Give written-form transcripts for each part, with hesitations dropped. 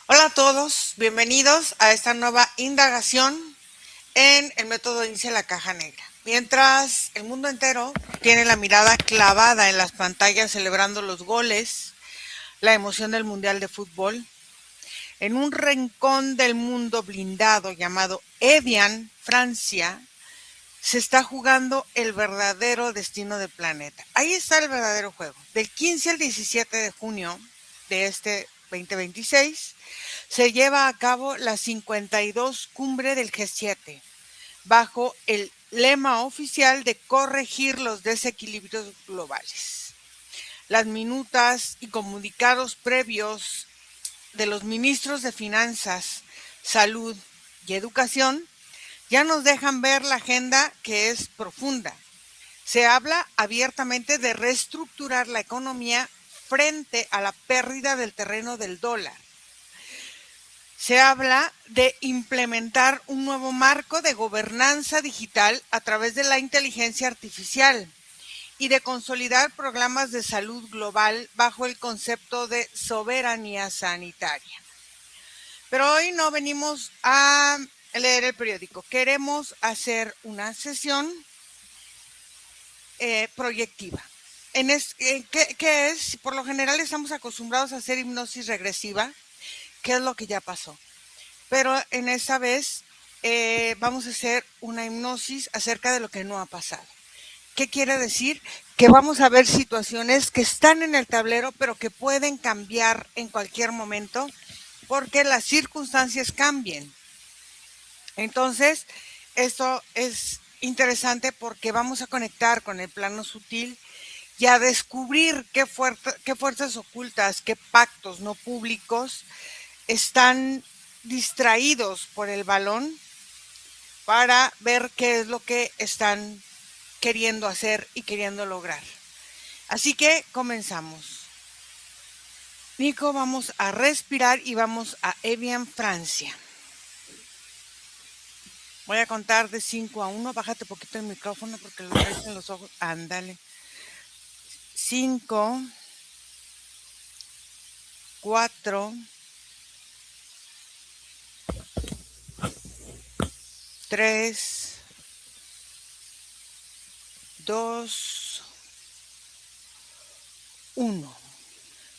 Hola a todos, bienvenidos a esta nueva indagación en el método Inicia la Caja Negra. Mientras el mundo entero tiene la mirada clavada en las pantallas celebrando los goles, la emoción del Mundial de Fútbol, en un rincón del mundo blindado llamado Evian, Francia, se está jugando el verdadero destino del planeta. Ahí está el verdadero juego. Del 15 al 17 de junio de este 2026 se lleva a cabo la 52 cumbre del G7, bajo el lema oficial de corregir los desequilibrios globales. Las minutas y comunicados previos de los ministros de Finanzas, Salud y Educación ya nos dejan ver la agenda, que es profunda. Se habla abiertamente de reestructurar la economía frente a la pérdida del terreno del dólar. Se habla de implementar un nuevo marco de gobernanza digital a través de la inteligencia artificial y de consolidar programas de salud global bajo el concepto de soberanía sanitaria. Pero hoy no venimos a leer el periódico, queremos hacer una sesión proyectiva. ¿Qué es? Por lo general estamos acostumbrados a hacer hipnosis regresiva, que es lo que ya pasó. Pero en esta vez vamos a hacer una hipnosis acerca de lo que no ha pasado. ¿Qué quiere decir? Que vamos a ver situaciones que están en el tablero, pero que pueden cambiar en cualquier momento, porque las circunstancias cambien. Entonces, esto es interesante porque vamos a conectar con el plano sutil y a descubrir qué fuerzas ocultas, qué pactos no públicos están distraídos por el balón, para ver qué es lo que están queriendo hacer y queriendo lograr. Así que comenzamos. Nico, vamos a respirar y vamos a Evian, Francia. Voy a contar de 5 a 1. Bájate poquito el micrófono porque lo traes en los ojos. Ándale. 5, 4, 3, 2, 1.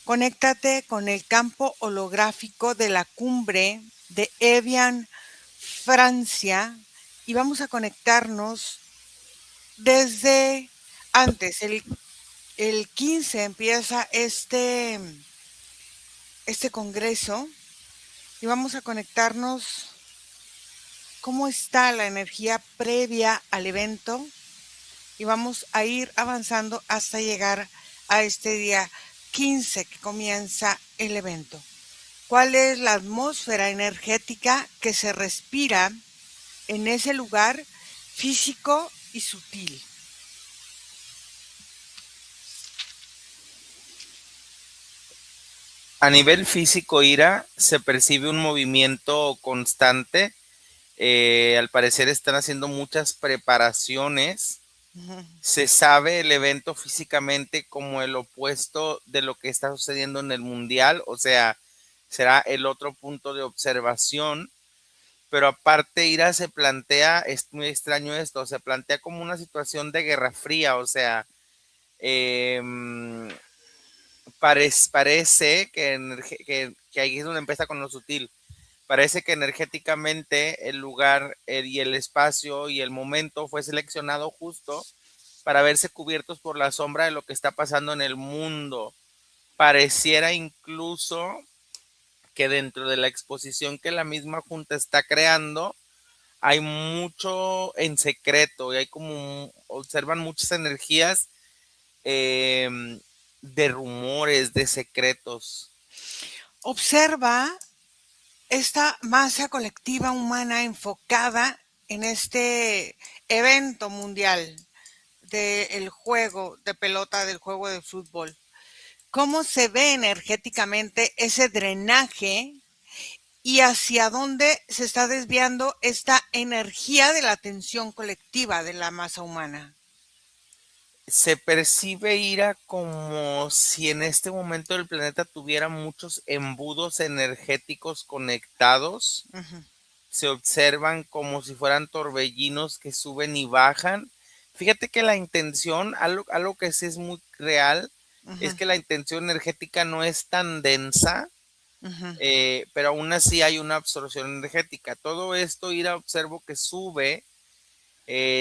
Conéctate con el campo holográfico de la cumbre de Evian, Francia, y vamos a conectarnos desde antes. El 15 empieza este congreso y vamos a conectarnos cómo está la energía previa al evento y vamos a ir avanzando hasta llegar a este día 15 que comienza el evento. ¿Cuál es la atmósfera energética que se respira en ese lugar físico y sutil? A nivel físico, Ira, se percibe un movimiento constante. Al parecer están haciendo muchas preparaciones. Ujú. Se sabe el evento físicamente como el opuesto de lo que está sucediendo en el mundial, o sea, será el otro punto de observación. Pero aparte, Ira se plantea, es muy extraño esto, se plantea como una situación de guerra fría, o sea, eh, parece que ahí es donde empieza con lo sutil. Parece que energéticamente el lugar y el espacio y el momento fue seleccionado justo para verse cubiertos por la sombra de lo que está pasando en el mundo. Pareciera incluso que dentro de la exposición que la misma Junta está creando, hay mucho en secreto y hay como, observan muchas energías eh, de rumores, de secretos. Observa esta masa colectiva humana enfocada en este evento mundial del juego de pelota, del juego de fútbol. ¿Cómo se ve energéticamente ese drenaje y hacia dónde se está desviando esta energía de la atención colectiva de la masa humana? Se percibe, Ira, como si en este momento el planeta tuviera muchos embudos energéticos conectados. Ujú, Se observan como si fueran torbellinos que suben y bajan. Fíjate que la intención, algo que sí es muy real, ujú, es que la intención energética no es tan densa, ujú, pero aún así hay una absorción energética. Todo esto, Ira, observo que sube,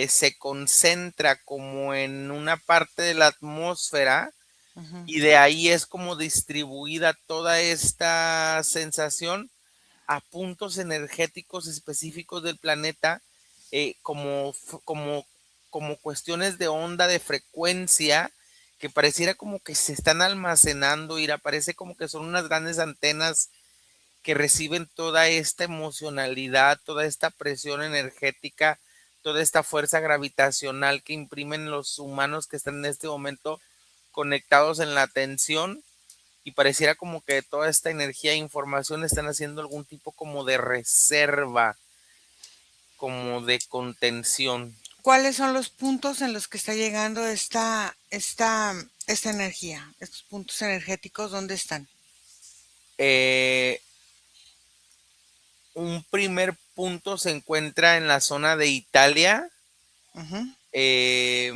se concentra como en una parte de la atmósfera ujú. y de ahí es como distribuida toda esta sensación a puntos energéticos específicos del planeta, como, como cuestiones de onda, de frecuencia, que pareciera como que se están almacenando, y parece como que son unas grandes antenas que reciben toda esta emocionalidad, toda esta presión energética, toda esta fuerza gravitacional que imprimen los humanos que están en este momento conectados en la atención, y pareciera como que toda esta energía e información están haciendo algún tipo como de reserva, como de contención. ¿Cuáles son los puntos en los que está llegando esta energía? Estos puntos energéticos, ¿dónde están? Eh, un primer punto se encuentra en la zona de Italia, Ujú, eh,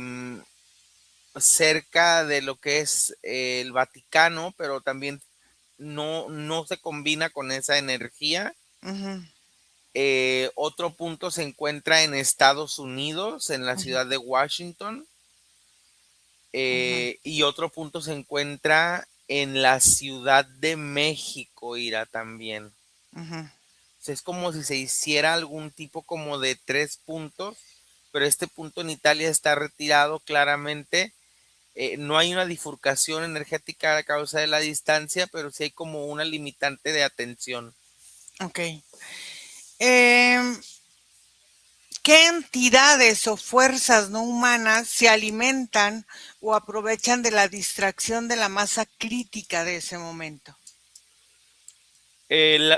cerca de lo que es el Vaticano, pero también no se combina con esa energía. ujú, Otro punto se encuentra en Estados Unidos, en la ujú, ciudad de Washington. ujú, Y otro punto se encuentra en la Ciudad de México, Ira, también. O ujú. sea, es como si se hiciera algún tipo como de 3 puntos, pero este punto en Italia está retirado claramente. No hay una bifurcación energética a causa de la distancia, pero sí hay como una limitante de atención. Ok. Em, ¿Qué entidades o fuerzas no humanas se alimentan o aprovechan de la distracción de la masa crítica de ese momento?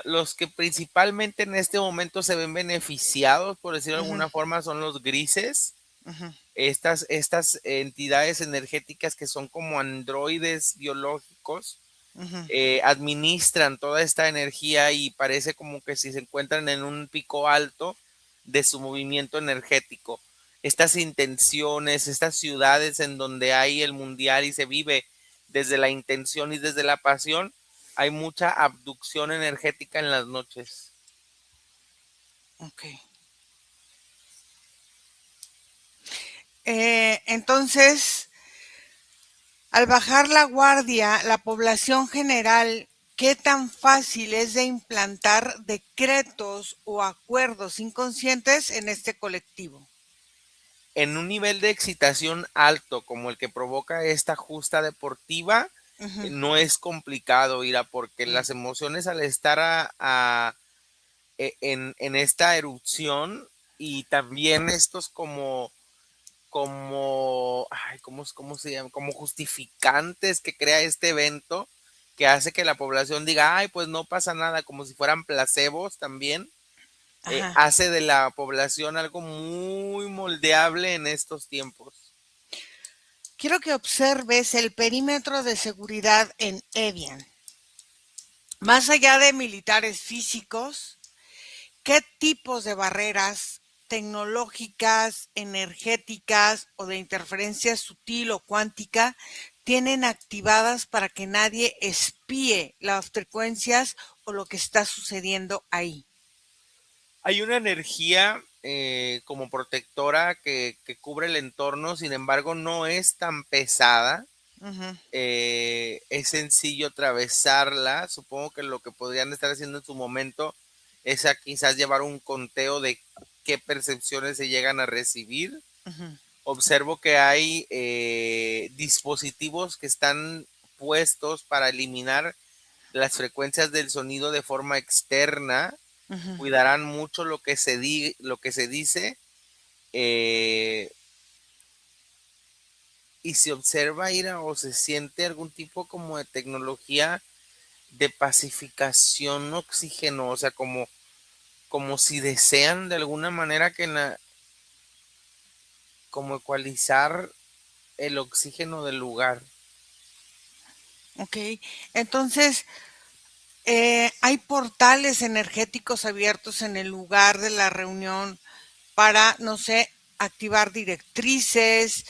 Los que principalmente en este momento se ven beneficiados, por decirlo de Ujú, alguna forma, son los grises. ujú, Estas entidades energéticas que son como androides biológicos, ujú, administran toda esta energía y parece como que si se encuentran en un pico alto de su movimiento energético. Estas intenciones, estas ciudades en donde hay el mundial y se vive desde la intención y desde la pasión, hay mucha abducción energética en las noches. ok. Entonces, al bajar la guardia, la población general, ¿qué tan fácil es de implantar decretos o acuerdos inconscientes en este colectivo? En un nivel de excitación alto como el que provoca esta justa deportiva, Ujú, no es complicado, Ira, porque mm, las emociones al estar en esta erupción y también estos ay, ¿cómo se llama? Como justificantes que crea este evento, que hace que la población diga, ay, pues no pasa nada, como si fueran placebos también, ajá. hace de la población algo muy moldeable en estos tiempos. Quiero que observes el perímetro de seguridad en Evian. Más allá de militares físicos, ¿qué tipos de barreras tecnológicas, energéticas o de interferencia sutil o cuántica tienen activadas para que nadie espíe las frecuencias o lo que está sucediendo ahí? Hay una energía como protectora que cubre el entorno, sin embargo no es tan pesada. Ujú, Es sencillo atravesarla. Supongo que lo que podrían estar haciendo en su momento es quizás llevar un conteo de qué percepciones se llegan a recibir. ujú, Observo que hay dispositivos que están puestos para eliminar las frecuencias del sonido de forma externa. ujú. Cuidarán mucho lo que se dice, eh, y se observa, Ira, o se siente algún tipo como de tecnología de pacificación, oxígeno, o sea, como si desean de alguna manera como ecualizar, el oxígeno del lugar. Ok, entonces hay portales energéticos abiertos en el lugar de la reunión para, no sé, activar directrices,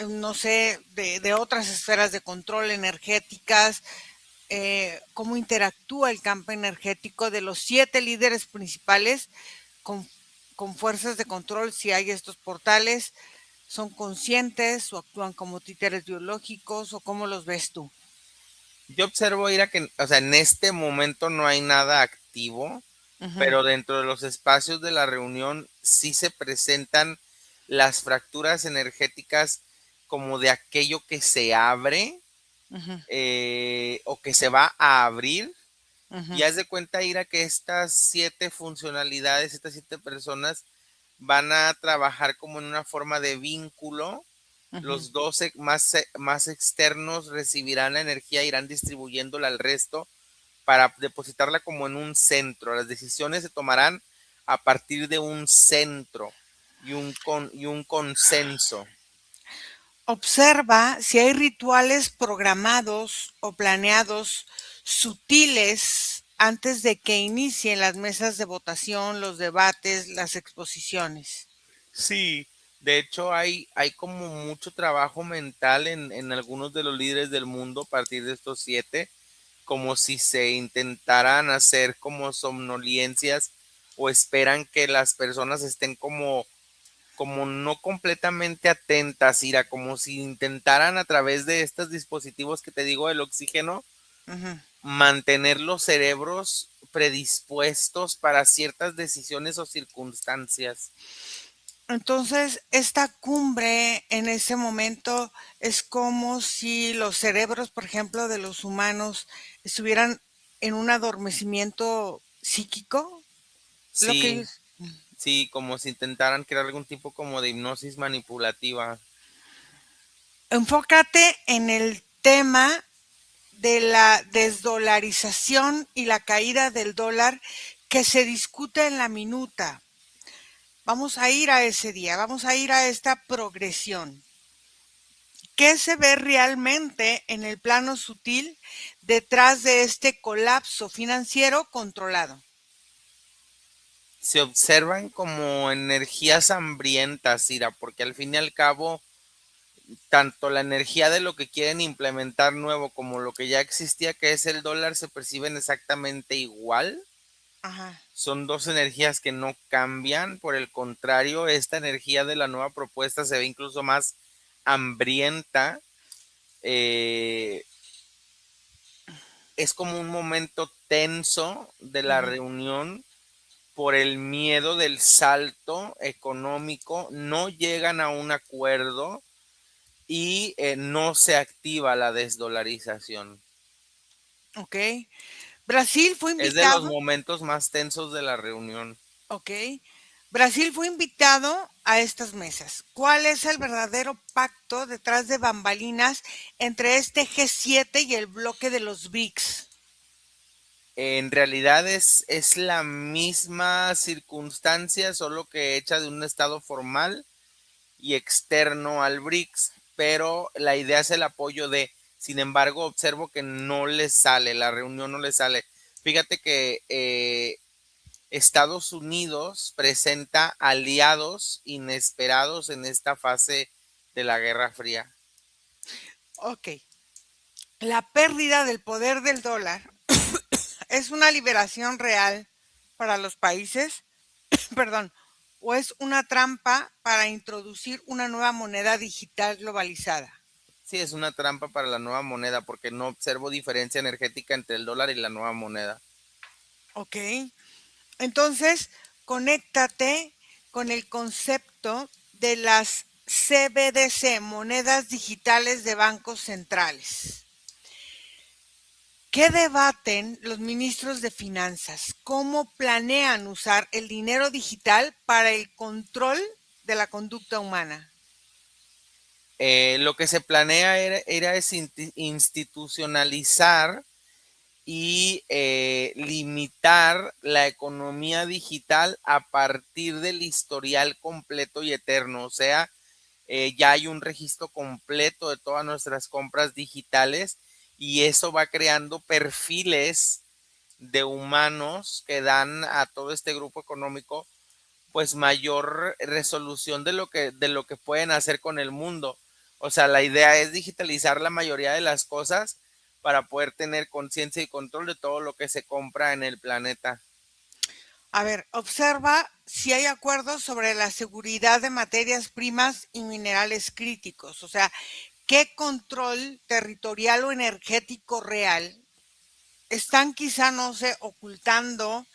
no sé, de otras esferas de control energéticas, cómo interactúa el campo energético de los 7 líderes principales con, con fuerzas de control, si hay estos portales, son conscientes o actúan como títeres biológicos o cómo los ves tú. Yo observo, Ira, que, o sea, en este momento no hay nada activo, Ujú, pero dentro de los espacios de la reunión sí se presentan las fracturas energéticas como de aquello que se abre ujú, o que se va a abrir. ujú, Y haz de cuenta, Ira, que estas 7 funcionalidades, estas 7 personas van a trabajar como en una forma de vínculo. ujú. Los dos más externos recibirán la energía, irán distribuyéndola al resto para depositarla como en un centro. Las decisiones se tomarán a partir de un centro y un consenso. Observa si hay rituales programados o planeados sutiles antes de que inicien las mesas de votación, los debates, las exposiciones. Sí, de hecho hay como mucho trabajo mental en algunos de los líderes del mundo a partir de estos 7, como si se intentaran hacer como somnolencias o esperan que las personas estén como no completamente atentas, Ira, como si intentaran a través de estos dispositivos que te digo del oxígeno, Ujú. mantener los cerebros predispuestos para ciertas decisiones o circunstancias. Entonces, esta cumbre en ese momento es como si los cerebros, por ejemplo, de los humanos estuvieran en un adormecimiento psíquico, lo que Sí, ellos... sí, como si intentaran crear algún tipo como de hipnosis manipulativa. Enfócate en el tema de la desdolarización y la caída del dólar que se discute en la minuta. Vamos a ir a ese día, vamos a ir a esta progresión. ¿Qué se ve realmente en el plano sutil detrás de este colapso financiero controlado? Se observan como energías hambrientas, Ira, porque al fin y al cabo, tanto la energía de lo que quieren implementar nuevo como lo que ya existía, que es el dólar, se perciben exactamente igual. Ajá. Son dos energías que no cambian, por el contrario, esta energía de la nueva propuesta se ve incluso más hambrienta. eh, es como un momento tenso de la Ujú. reunión por el miedo del salto económico, no llegan a un acuerdo y no se activa la desdolarización. Ok. Brasil fue Es de los invitado. momentos más tensos de la reunión. Ok. Brasil fue invitado a estas mesas. ¿Cuál es el verdadero pacto detrás de bambalinas entre este G7 y el bloque de los BRICS? En realidad es la misma circunstancia, solo que hecha de un estado formal y externo al BRICS, pero la idea es el apoyo de, sin embargo, observo que no le sale, la reunión no le sale. Fíjate que Estados Unidos presenta aliados inesperados en esta fase de la Guerra Fría. Ok. La pérdida del poder del dólar es una liberación real para los países, perdón, o es una trampa para introducir una nueva moneda digital globalizada. Sí, es una trampa para la nueva moneda porque no observo diferencia energética entre el dólar y la nueva moneda. Ok. Entonces, conéctate con el concepto de las CBDC, monedas digitales de bancos centrales. ¿Qué debaten los ministros de finanzas? ¿Cómo planean usar el dinero digital para el control de la conducta humana? Lo que se planea era institucionalizar y limitar la economía digital a partir del historial completo y eterno. O sea, ya hay un registro completo de todas nuestras compras digitales y eso va creando perfiles de humanos que dan a todo este grupo económico pues mayor resolución de lo que pueden hacer con el mundo. O sea, la idea es digitalizar la mayoría de las cosas para poder tener conciencia y control de todo lo que se compra en el planeta. A ver, observa si hay acuerdos sobre la seguridad de materias primas y minerales críticos. O sea, ¿qué control territorial o energético real están quizá, no sé, ocultando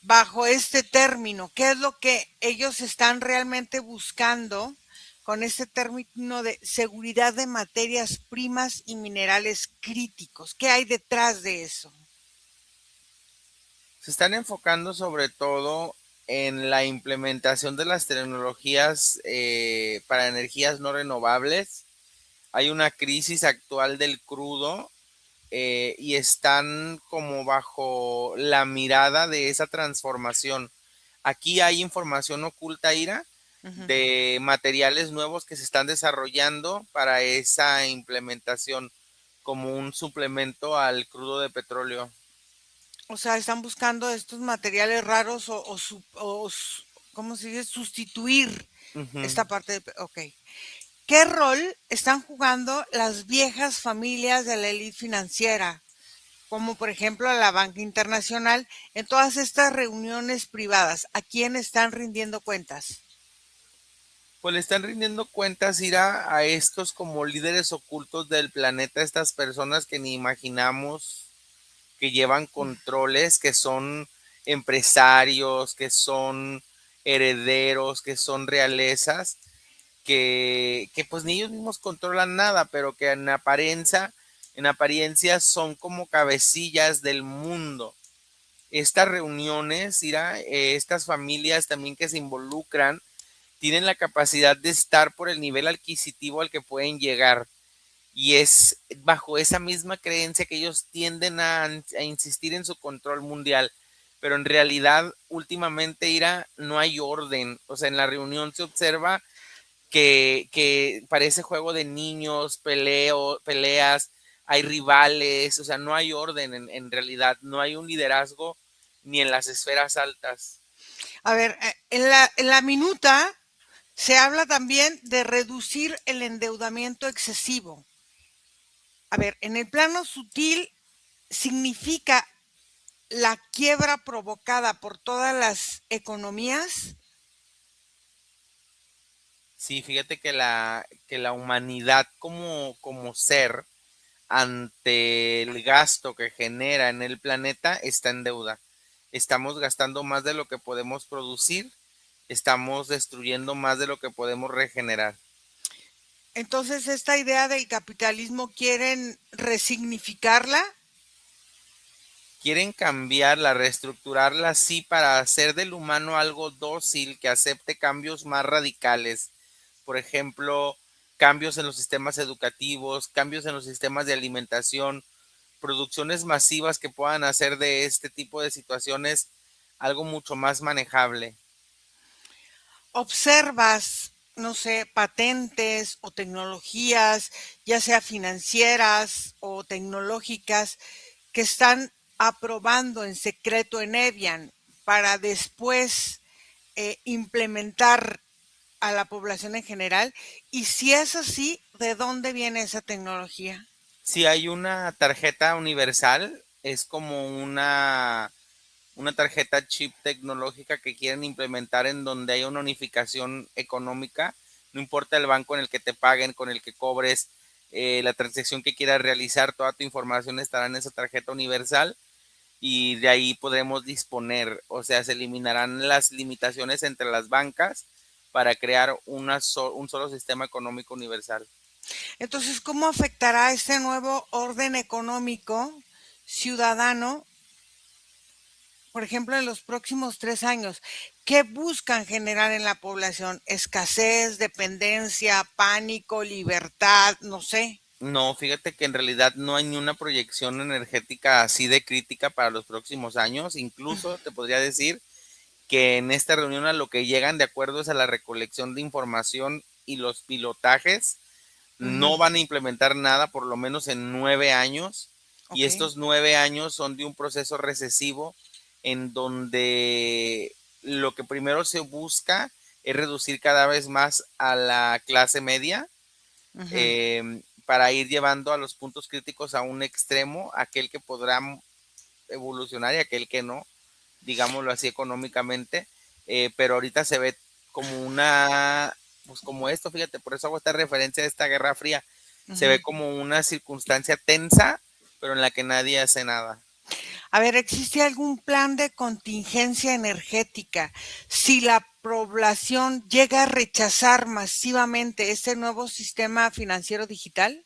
bajo este término? ¿Qué es lo que ellos están realmente buscando con este término de seguridad de materias primas y minerales críticos? ¿Qué hay detrás de eso? Se están enfocando sobre todo en la implementación de las tecnologías para energías no renovables. Hay una crisis actual del crudo y están como bajo la mirada de esa transformación. Aquí hay información oculta, Ira, Ujú. de materiales nuevos que se están desarrollando para esa implementación como un suplemento al crudo de petróleo. O sea, están buscando estos materiales raros ¿cómo se dice? Sustituir Ujú. esta parte de... Ok. ¿Qué rol están jugando las viejas familias de la élite financiera, como por ejemplo la Banca Internacional, en todas estas reuniones privadas? ¿A quién están rindiendo cuentas? Pues le están rindiendo cuentas, Ira, a estos como líderes ocultos del planeta, estas personas que ni imaginamos que llevan controles, que son empresarios, que son herederos, que son realezas, que pues ni ellos mismos controlan nada, pero que en apariencia son como cabecillas del mundo. Estas reuniones, Ira, estas familias también que se involucran, tienen la capacidad de estar por el nivel adquisitivo al que pueden llegar. Y es bajo esa misma creencia que ellos tienden a insistir en su control mundial. Pero en realidad, últimamente, Ira, no hay orden. O sea, en la reunión se observa que parece juego de niños, peleas, hay rivales, o sea, no hay orden en realidad, no hay un liderazgo ni en las esferas altas. A ver, en la minuta se habla también de reducir el endeudamiento excesivo. A ver, en el plano sutil significa la quiebra provocada por todas las economías. Sí, fíjate que la humanidad como ser ante el gasto que genera en el planeta está en deuda. Estamos gastando más de lo que podemos producir, estamos destruyendo más de lo que podemos regenerar. Entonces, esta idea del capitalismo quieren resignificarla. Quieren cambiarla, reestructurarla así para hacer del humano algo dócil que acepte cambios más radicales. Por ejemplo, cambios en los sistemas educativos, cambios en los sistemas de alimentación, producciones masivas que puedan hacer de este tipo de situaciones algo mucho más manejable. Observas, no sé, patentes o tecnologías, ya sea financieras o tecnológicas, que están aprobando en secreto en Evian para después implementar a la población en general. Y si es así, ¿de dónde viene esa tecnología? Si hay una tarjeta universal, es como una tarjeta chip tecnológica que quieren implementar en donde hay una unificación económica, no importa el banco en el que te paguen, con el que cobres, la transacción que quieras realizar, toda tu información estará en esa tarjeta universal y de ahí podremos disponer, o sea, se eliminarán las limitaciones entre las bancas para crear un solo sistema económico universal. Entonces, ¿cómo afectará este nuevo orden económico ciudadano, por ejemplo, en los próximos 3 años? ¿Qué buscan generar en la población? ¿Escasez, dependencia, pánico, libertad? No sé. No, fíjate que en realidad no hay ni una proyección energética así de crítica para los próximos años. Incluso te podría decir que en esta reunión a lo que llegan de acuerdo es a la recolección de información y los pilotajes Ujú. no van a implementar nada por lo menos en 9 años, y Ok. estos 9 años son de un proceso recesivo en donde lo que primero se busca es reducir cada vez más a la clase media, Ujú. para ir llevando a los puntos críticos a un extremo, aquel que podrá evolucionar y aquel que no, digámoslo así económicamente, pero ahorita se ve como pues como esto, fíjate, por eso hago esta referencia a esta Guerra Fría, se ve Ujú. como una circunstancia tensa, pero en la que nadie hace nada. A ver, ¿existe algún plan de contingencia energética si la población llega a rechazar masivamente este nuevo sistema financiero digital?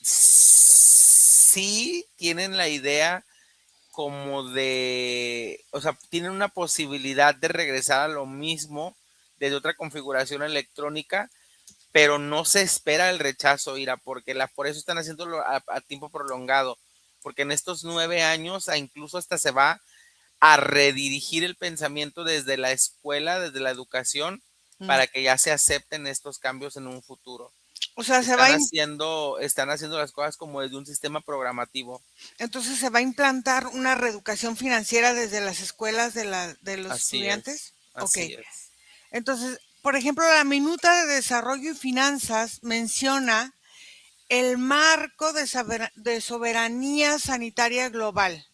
Sí tienen la idea como de, o sea, tienen una posibilidad de regresar a lo mismo desde otra configuración electrónica, pero no se espera el rechazo, Ira, porque por eso están haciéndolo a tiempo prolongado, porque en estos 9 años incluso hasta se va a redirigir el pensamiento desde la escuela, desde la educación, Mm. para que ya se acepten estos cambios en un futuro. O sea, Están haciendo las cosas como desde un sistema programativo. entonces se va a implantar una reeducación financiera desde las escuelas de los Así es, estudiantes. Ok. así es. Entonces, por ejemplo, la minuta de desarrollo y finanzas menciona el marco de soberanía sanitaria global.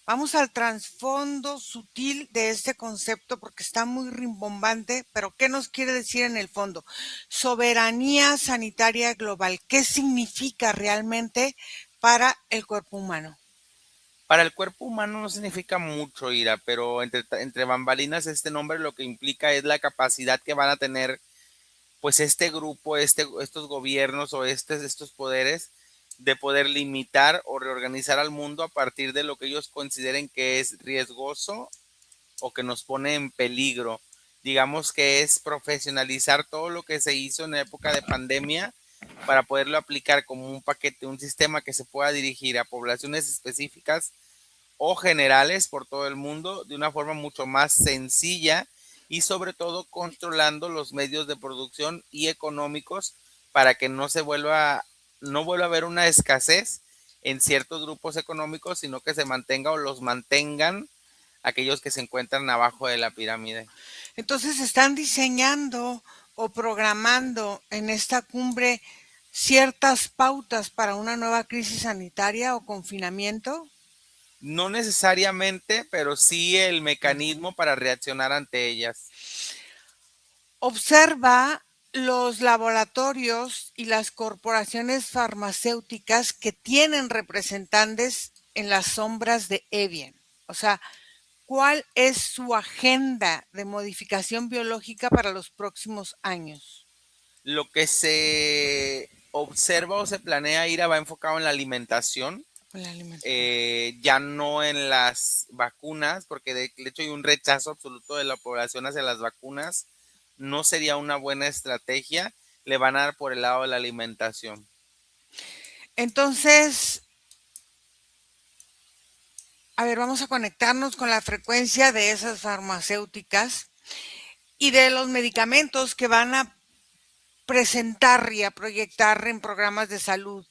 Vamos al trasfondo sutil de este concepto porque está muy rimbombante, pero ¿qué nos quiere decir en el fondo? Soberanía sanitaria global. ¿Qué significa realmente para el cuerpo humano? Para el cuerpo humano no significa mucho, Ira, pero entre bambalinas este nombre lo que implica es la capacidad que van a tener pues este grupo, estos gobiernos o estos poderes de poder limitar o reorganizar al mundo a partir de lo que ellos consideren que es riesgoso o que nos pone en peligro. Digamos que es profesionalizar todo lo que se hizo en la época de pandemia para poderlo aplicar como un paquete, un sistema que se pueda dirigir a poblaciones específicas o generales por todo el mundo de una forma mucho más sencilla y sobre todo controlando los medios de producción y económicos para que no vuelva a haber una escasez en ciertos grupos económicos, sino que se mantenga o los mantengan aquellos que se encuentran abajo de la pirámide. Entonces, ¿están diseñando o programando en esta cumbre ciertas pautas para una nueva crisis sanitaria o confinamiento? No necesariamente, pero sí el Mm. mecanismo para reaccionar ante ellas. Observa los laboratorios y las corporaciones farmacéuticas que tienen representantes en las sombras de Evian. O sea, ¿cuál es su agenda de modificación biológica para los próximos años? Lo que se observa o se planea ir va enfocado en la alimentación, La alimentación. ya no en las vacunas, porque de hecho hay un rechazo absoluto de la población hacia las vacunas. No sería una buena estrategia. Le van a dar por el lado de la alimentación. Entonces, a ver, vamos a conectarnos con la frecuencia de esas farmacéuticas y de los medicamentos que van a presentar y a proyectar en programas de salud.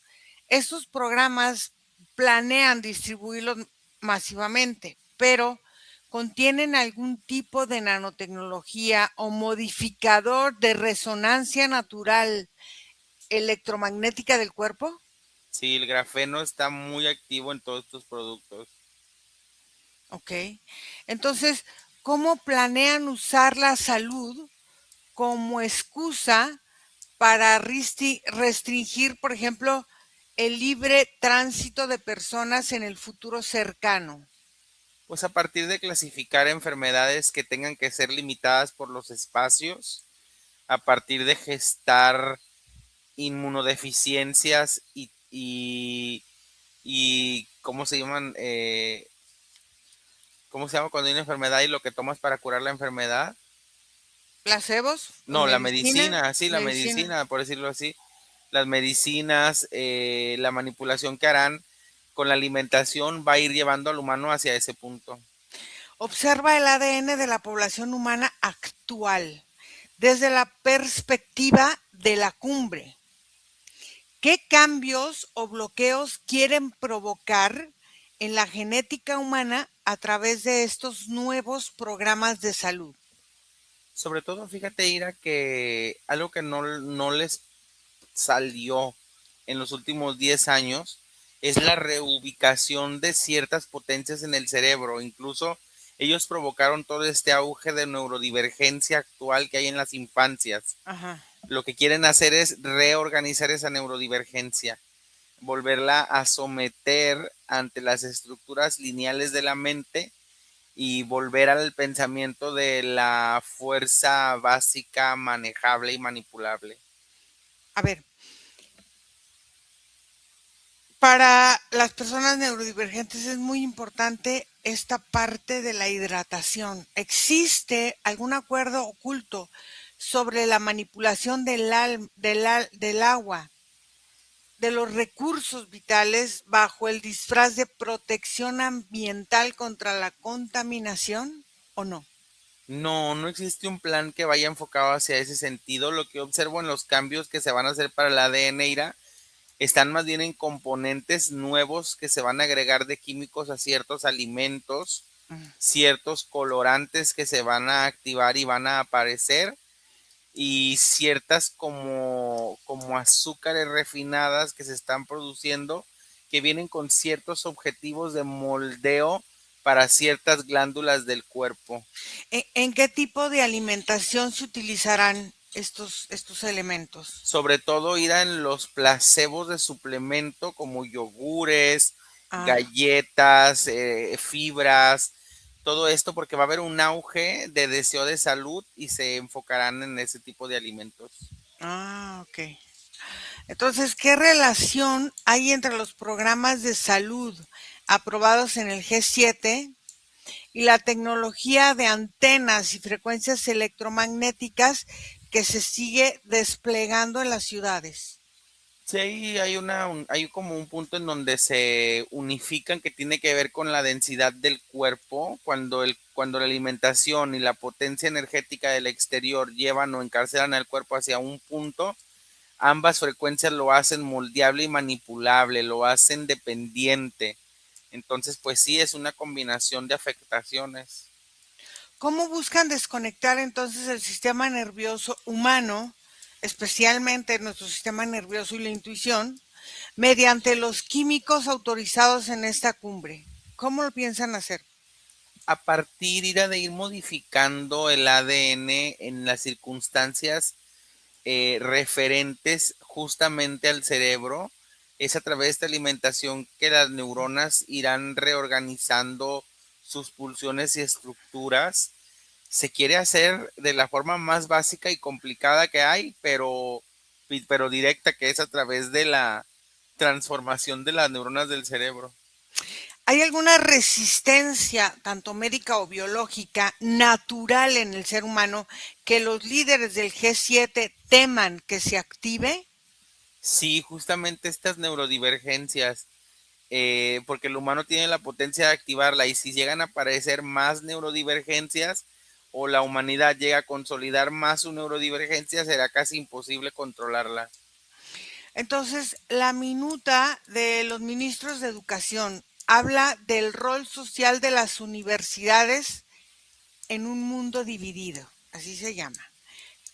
Estos programas planean distribuirlos masivamente, pero contienen algún tipo de nanotecnología o modificador de resonancia natural electromagnética del cuerpo. Sí, el grafeno está muy activo en todos estos productos. Ok. Entonces, ¿cómo planean usar la salud como excusa para restringir, por ejemplo, el libre tránsito de personas en el futuro cercano? Pues a partir de clasificar enfermedades que tengan que ser limitadas por los espacios, a partir de gestar inmunodeficiencias y ¿cómo se llaman? ¿Cómo se llama cuando hay una enfermedad y lo que tomas para curar la enfermedad? ¿Placebos? No, la ¿Medicina? medicina, sí, la Medicina. medicina, por decirlo así. Las medicinas, la manipulación que harán con la alimentación va a ir llevando al humano hacia ese punto. Observa el ADN de la población humana actual. desde la perspectiva de la cumbre. ¿Qué cambios o bloqueos quieren provocar en la genética humana a través de estos nuevos programas de salud? Sobre todo, fíjate, Ira, que algo que no les salió en los últimos 10 años es la reubicación de ciertas potencias en el cerebro. Incluso ellos provocaron todo este auge de neurodivergencia actual que hay en las infancias. Ajá. Lo que quieren hacer es reorganizar esa neurodivergencia, volverla a someter ante las estructuras lineales de la mente y volver al pensamiento de la fuerza básica manejable y manipulable. A ver, para las personas neurodivergentes es muy importante esta parte de la hidratación. ¿Existe algún acuerdo oculto sobre la manipulación del agua, de los recursos vitales, bajo el disfraz de protección ambiental contra la contaminación o no? No, no existe un plan que vaya enfocado hacia ese sentido. Lo que observo en los cambios que se van a hacer para el ADN, Ira, están más bien en componentes nuevos que se van a agregar de químicos a ciertos alimentos, ciertos colorantes que se van a activar y van a aparecer, y ciertas como azúcares refinadas que se están produciendo que vienen con ciertos objetivos de moldeo para ciertas glándulas del cuerpo. ¿En qué tipo de alimentación se utilizarán estos elementos? Sobre todo ir en los placebos de suplemento como yogures, Ah, galletas, fibras, todo esto porque va a haber un auge de deseo de salud y se enfocarán en ese tipo de alimentos. ok. Entonces, ¿qué relación hay entre los programas de salud aprobados en el G7 y la tecnología de antenas y frecuencias electromagnéticas que se sigue desplegando en las ciudades? Sí, hay como un punto en donde se unifican que tiene que ver con la densidad del cuerpo, cuando la alimentación y la potencia energética del exterior llevan o encarcelan al cuerpo hacia un punto, ambas frecuencias lo hacen moldeable y manipulable, lo hacen dependiente. Entonces, pues sí, es una combinación de afectaciones. ¿Cómo buscan desconectar entonces el sistema nervioso humano, especialmente nuestro sistema nervioso y la intuición, mediante los químicos autorizados en esta cumbre? ¿Cómo lo piensan hacer? A partir de ir modificando el ADN en las circunstancias referentes justamente al cerebro, es a través de esta alimentación que las neuronas irán reorganizando sus pulsiones y estructuras. Se quiere hacer de la forma más básica y complicada que hay, pero directa, que es a través de la transformación de las neuronas del cerebro. ¿Hay alguna resistencia, tanto médica o biológica, natural en el ser humano que los líderes del G7 teman que se active? Sí, justamente estas neurodivergencias, porque el humano tiene la potencia de activarla y si llegan a aparecer más neurodivergencias o la humanidad llega a consolidar más su neurodivergencia, será casi imposible controlarla. Entonces, la minuta de los ministros de Educación habla del rol social de las universidades en un mundo dividido, así se llama.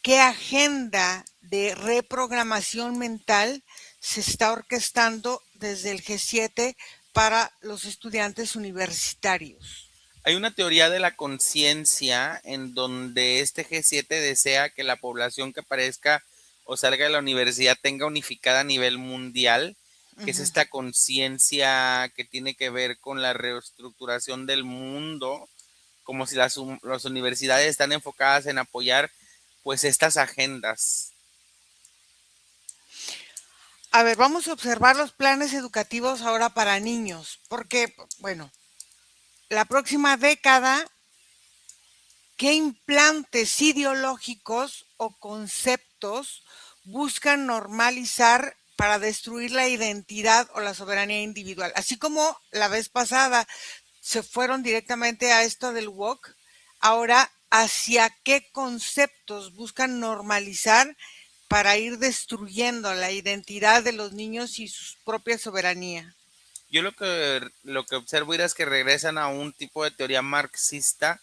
¿Qué agenda de reprogramación mental se está orquestando desde el G7 para los estudiantes universitarios? Hay una teoría de la conciencia en donde este G7 desea que la población que aparezca o salga de la universidad tenga unificada a nivel mundial, que es Ujú. esta conciencia que tiene que ver con la reestructuración del mundo, como si las universidades están enfocadas en apoyar pues estas agendas. A ver, vamos a observar los planes educativos ahora para niños, porque, bueno, la próxima década, ¿qué implantes ideológicos o conceptos buscan normalizar para destruir la identidad o la soberanía individual? Así como la vez pasada se fueron directamente a esto del woke, ahora hacia qué conceptos buscan normalizar para ir destruyendo la identidad de los niños y su propia soberanía. Yo lo que observo Ira, es que regresan a un tipo de teoría marxista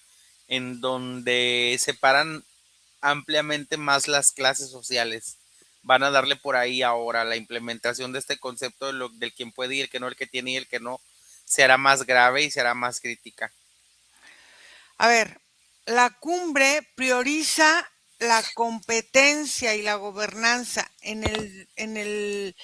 en donde separan ampliamente más las clases sociales. Van a darle por ahí ahora la implementación de este concepto del quien puede y el que no, el que tiene y el que no, se hará más grave y se hará más crítica. A ver, la cumbre prioriza la competencia y la gobernanza en el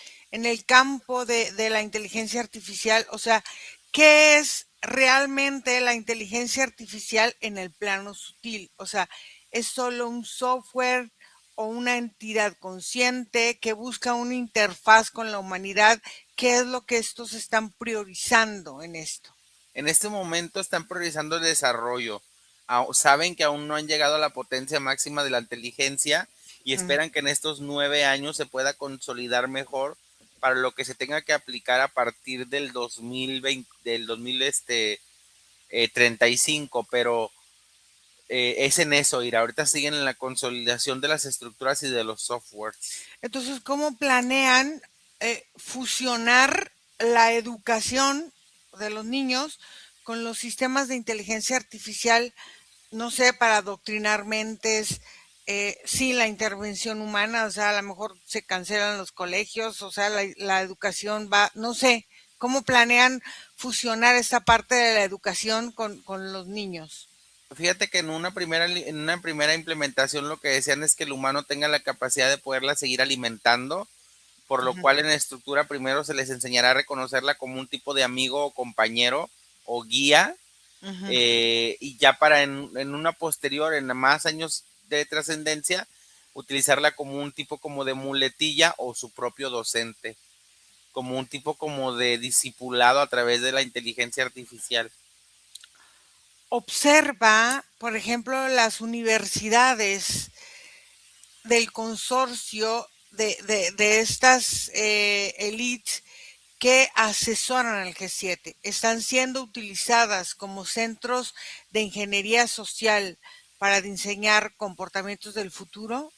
campo de la inteligencia artificial. O sea, ¿qué es realmente la inteligencia artificial en el plano sutil? O sea, ¿es solo un software o una entidad consciente que busca una interfaz con la humanidad? ¿Qué es lo que estos están priorizando en esto? En este momento están priorizando el desarrollo. Saben que aún no han llegado a la potencia máxima de la inteligencia y Mm. esperan que en estos 9 años se pueda consolidar mejor para lo que se tenga que aplicar a partir del 2020, del 2035, pero es en eso, ir. Ahorita siguen en la consolidación de las estructuras y de los softwares. Entonces, ¿cómo planean fusionar la educación de los niños con los sistemas de inteligencia artificial, no sé, para adoctrinar mentes sin la intervención humana? O sea, a lo mejor se cancelan los colegios, o sea, la educación va, no sé, ¿cómo planean fusionar esta parte de la educación con los niños? Fíjate que en una primera implementación lo que decían es que el humano tenga la capacidad de poderla seguir alimentando, por lo Ujú, cual en la estructura primero se les enseñará a reconocerla como un tipo de amigo o compañero o guía, ujú. y ya para en una posterior, en más años de trascendencia, utilizarla como un tipo como de muletilla o su propio docente, como un tipo como de discipulado a través de la inteligencia artificial. Observa, por ejemplo, las universidades del consorcio de estas elites que asesoran al G7. Están siendo utilizadas como centros de ingeniería social para diseñar comportamientos del futuro.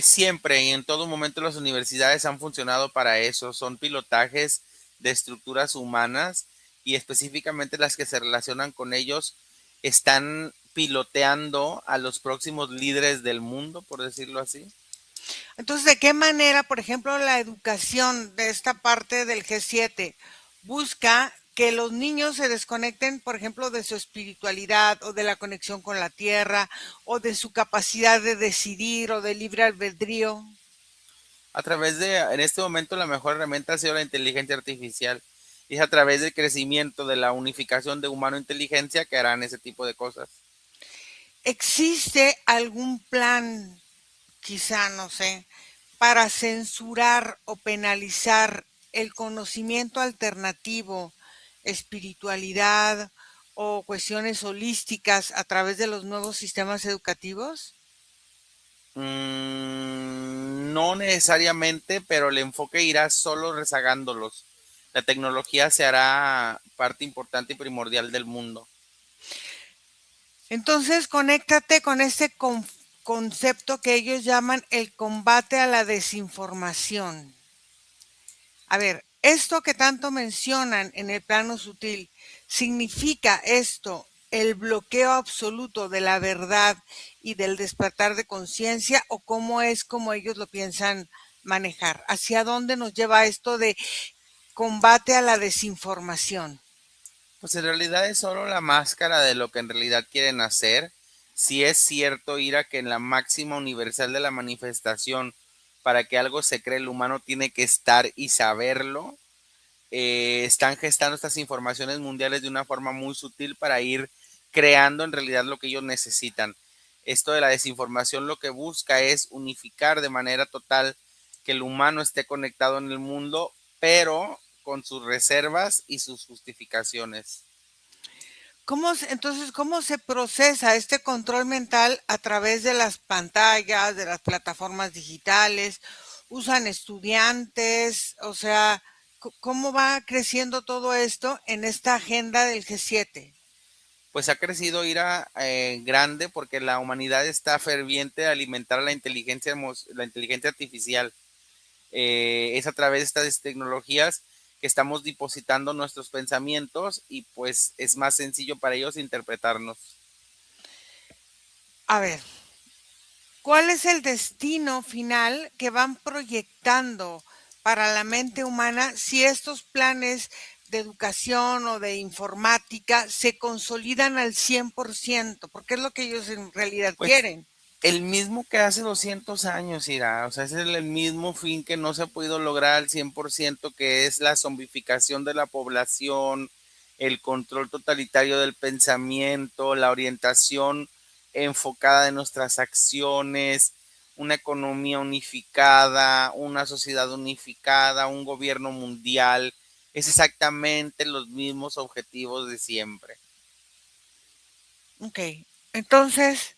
Siempre y en todo momento las universidades han funcionado para eso, son pilotajes de estructuras humanas y específicamente las que se relacionan con ellos están piloteando a los próximos líderes del mundo, por decirlo así. Entonces, ¿de qué manera, por ejemplo, la educación de esta parte del G7 busca que los niños se desconecten, por ejemplo, de su espiritualidad o de la conexión con la tierra o de su capacidad de decidir o de libre albedrío? En este momento la mejor herramienta ha sido la inteligencia artificial y es a través del crecimiento de la unificación de humano-inteligencia que harán ese tipo de cosas. ¿Existe algún plan, quizá, no sé, para censurar o penalizar el conocimiento alternativo, espiritualidad o cuestiones holísticas a través de los nuevos sistemas educativos? No necesariamente, pero el enfoque irá solo rezagándolos. La tecnología se hará parte importante y primordial del mundo. Entonces, conéctate con este concepto que ellos llaman el combate a la desinformación. A ver, esto que tanto mencionan en el plano sutil, ¿significa esto el bloqueo absoluto de la verdad y del despertar de conciencia o cómo es como ellos lo piensan manejar? ¿Hacia dónde nos lleva esto de combate a la desinformación? Pues en realidad es solo la máscara de lo que en realidad quieren hacer. Si es cierto, Ira, que en la máxima universal de la manifestación, para que algo se cree, el humano tiene que estar y saberlo. Están gestando estas informaciones mundiales de una forma muy sutil para ir creando en realidad lo que ellos necesitan. Esto de la desinformación lo que busca es unificar de manera total que el humano esté conectado en el mundo, pero con sus reservas y sus justificaciones. Entonces, cómo se procesa este control mental a través de las pantallas, de las plataformas digitales? ¿Usan estudiantes? O sea, ¿cómo va creciendo todo esto en esta agenda del G7? pues ha crecido ira grande porque la humanidad está ferviente de alimentar la inteligencia artificial. Es a través de estas tecnologías que estamos depositando nuestros pensamientos y pues es más sencillo para ellos interpretarnos. A ver, ¿cuál es el destino final que van proyectando para la mente humana si estos planes de educación o de informática se consolidan al 100%? Porque es lo que ellos en realidad Pues quieren. el mismo que hace 200 años, Ira, o sea, es el mismo fin que no se ha podido lograr al 100%, que es la zombificación de la población, el control totalitario del pensamiento, la orientación enfocada de nuestras acciones, una economía unificada, una sociedad unificada, un gobierno mundial. Es exactamente los mismos objetivos de siempre. Ok, entonces,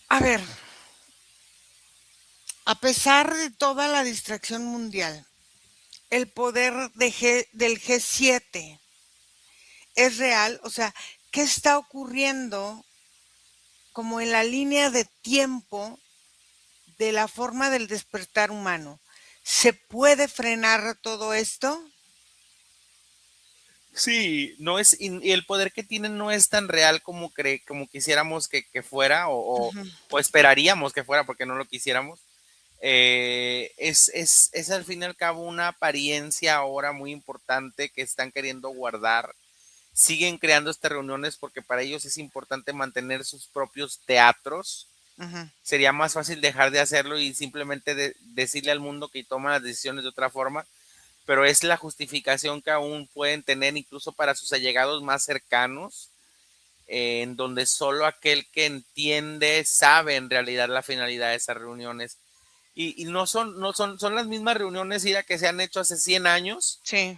a ver, a pesar de toda la distracción mundial, el poder del G7 es real. O sea, ¿qué está ocurriendo como en la línea de tiempo de la forma del despertar humano? ¿Se puede frenar todo esto? Sí, no es, y el poder que tienen no es tan real como como quisiéramos que fuera, Ujú. o esperaríamos que fuera, porque no lo quisiéramos. Es al fin y al cabo una apariencia ahora muy importante que están queriendo guardar. Siguen creando estas reuniones porque para ellos es importante mantener sus propios teatros. Ujú. Sería más fácil dejar de hacerlo y simplemente decirle al mundo que toman las decisiones de otra forma, pero es la justificación que aún pueden tener incluso para sus allegados más cercanos, en donde solo aquel que entiende sabe en realidad la finalidad de esas reuniones. Y son las mismas reuniones, Ira, que se han hecho hace 100 años, Sí.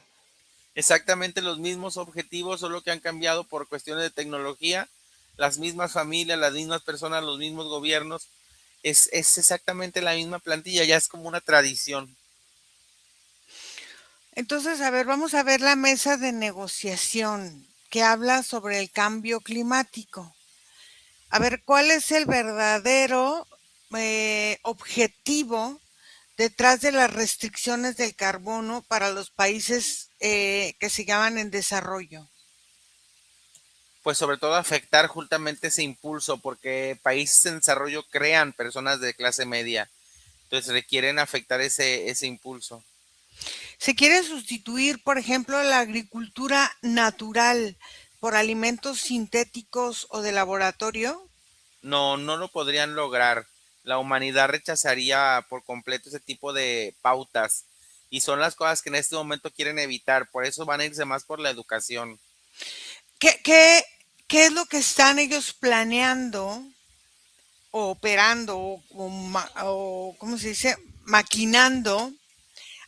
exactamente los mismos objetivos, solo que han cambiado por cuestiones de tecnología, las mismas familias, las mismas personas, los mismos gobiernos, es exactamente la misma plantilla, ya es como una tradición. Entonces, a ver, vamos a ver la mesa de negociación que habla sobre el cambio climático. A ver, ¿cuál es el verdadero objetivo detrás de las restricciones del carbono para los países que se llaman en desarrollo? Pues sobre todo afectar justamente ese impulso, porque países en desarrollo crean personas de clase media, entonces requieren afectar ese impulso. Se quiere sustituir, por ejemplo, la agricultura natural por alimentos sintéticos o de laboratorio. No, no lo podrían lograr. La humanidad rechazaría por completo ese tipo de pautas y son las cosas que en este momento quieren evitar, por eso van a irse más por la educación. ¿Qué, qué, qué es lo que están ellos planeando o operando o ¿cómo se dice? Maquinando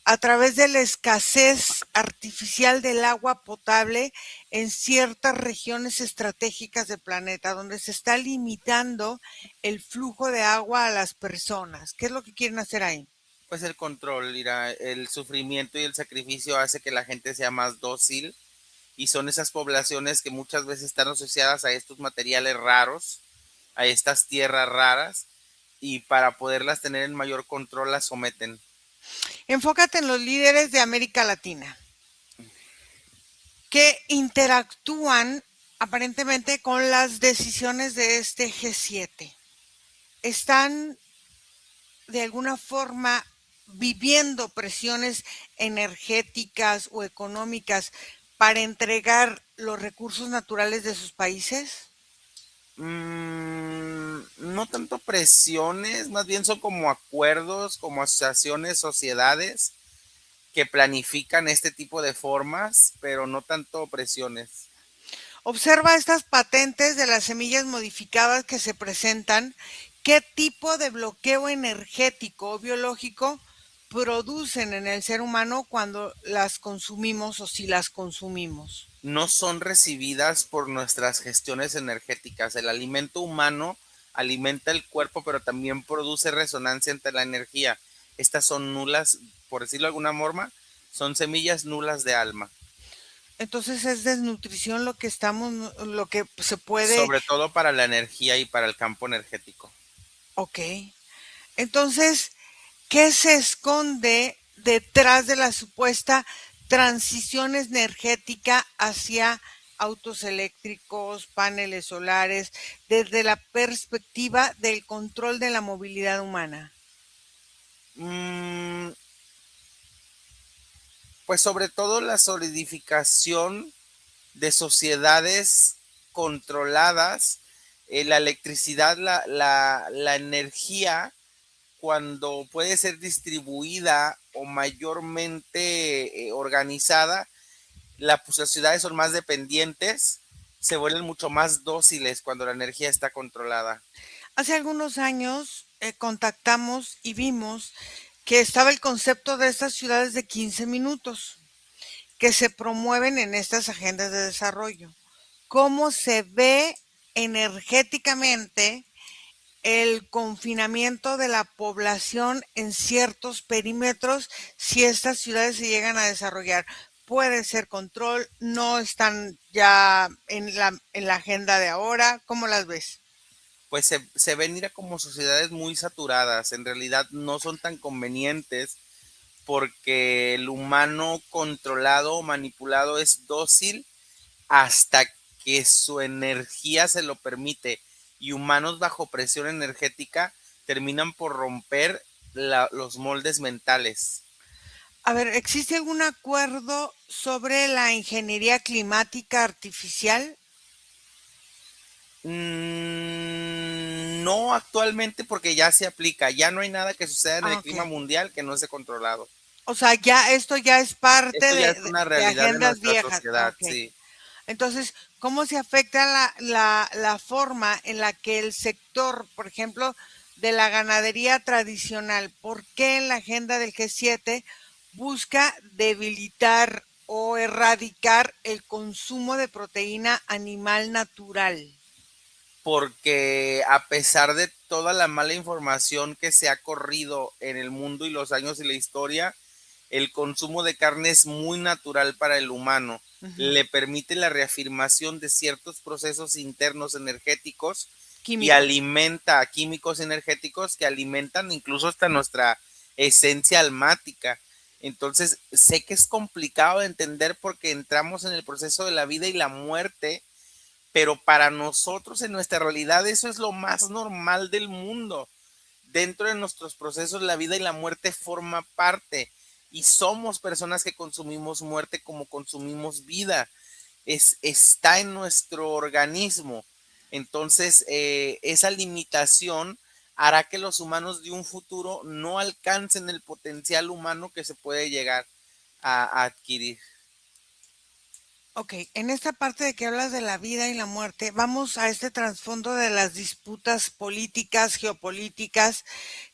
a través de la escasez artificial del agua potable en ciertas regiones estratégicas del planeta, donde se está limitando el flujo de agua a las personas? ¿Qué es lo que quieren hacer ahí? Pues el control, mira, el sufrimiento y el sacrificio hace que la gente sea más dócil y son esas poblaciones que muchas veces están asociadas a estos materiales raros, a estas tierras raras, y para poderlas tener en mayor control las someten. Enfócate en los líderes de América Latina, que interactúan aparentemente con las decisiones de este G7. Están de alguna forma viviendo presiones energéticas o económicas para entregar los recursos naturales de sus países? No tanto presiones, más bien son como acuerdos, como asociaciones, sociedades que planifican este tipo de formas, pero no tanto presiones. Observa estas patentes de las semillas modificadas que se presentan. ¿Qué tipo de bloqueo energético o biológico producen en el ser humano cuando las consumimos o si las consumimos? No son recibidas por nuestras gestiones energéticas. El alimento humano alimenta el cuerpo, pero también produce resonancia ante la energía. Estas son nulas, por decirlo de alguna forma, son semillas nulas de alma. Entonces es desnutrición lo que estamos, lo que se puede, Sobre todo para la energía y para el campo energético. ok. Entonces, ¿qué se esconde detrás de la supuesta transición energética hacia autos eléctricos, paneles solares, desde la perspectiva del control de la movilidad humana? Mm, pues sobre todo la solidificación de sociedades controladas, la electricidad, la energía, cuando puede ser distribuida o mayormente organizada, las sociedades son más dependientes, se vuelven mucho más dóciles cuando la energía está controlada. Hace algunos años contactamos y vimos que estaba el concepto de estas ciudades de 15 minutos que se promueven en estas agendas de desarrollo. ¿Cómo se ve energéticamente el confinamiento de la población en ciertos perímetros si estas ciudades se llegan a desarrollar? Puede ser control, no están ya en la agenda de ahora. ¿Cómo las ves? Pues se ven ya como sociedades muy saturadas, en realidad no son tan convenientes porque el humano controlado o manipulado es dócil hasta que su energía se lo permite, y humanos bajo presión energética terminan por romper los moldes mentales. A ver, ¿existe algún acuerdo sobre la ingeniería climática artificial? No actualmente porque ya se aplica, ya no hay nada que suceda en Ah, el ok. clima mundial que no esté controlado. O sea, ya esto ya es parte Esto ya es una de realidad de agendas nuestra viejas. Ah, sociedad, ok. sí. Entonces, ¿cómo se afecta la forma en la que el sector, por ejemplo, de la ganadería tradicional, por qué en la agenda del G7 busca debilitar o erradicar el consumo de proteína animal natural? Porque a pesar de toda la mala información que se ha corrido en el mundo y los años y la historia, el consumo de carne es muy natural para el humano. Ujú. Le permite la reafirmación de ciertos procesos internos energéticos y Químicos. alimenta a químicos energéticos que alimentan incluso hasta nuestra esencia almática. Entonces, sé que es complicado de entender porque entramos en el proceso de la vida y la muerte, pero para nosotros en nuestra realidad eso es lo más normal del mundo. Dentro de nuestros procesos la vida y la muerte forma parte, y somos personas que consumimos muerte como consumimos vida. Está en nuestro organismo. Entonces, esa limitación hará que los humanos de un futuro no alcancen el potencial humano que se puede llegar a adquirir. Ok, en esta parte de que hablas de la vida y la muerte, vamos a este trasfondo de las disputas políticas, geopolíticas,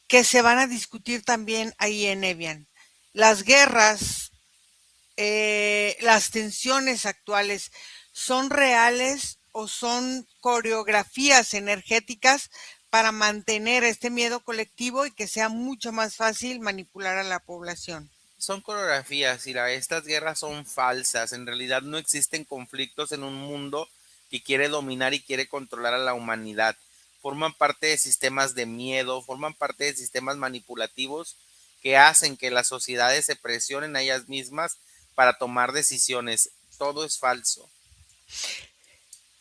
que se van a discutir también ahí en Evian. Las guerras, las tensiones actuales, ¿son reales o son coreografías energéticas para mantener este miedo colectivo y que sea mucho más fácil manipular a la población? Son coreografías y estas guerras son falsas. En realidad no existen conflictos en un mundo que quiere dominar y quiere controlar a la humanidad. Forman parte de sistemas de miedo, forman parte de sistemas manipulativos que hacen que las sociedades se presionen a ellas mismas para tomar decisiones. Todo es falso.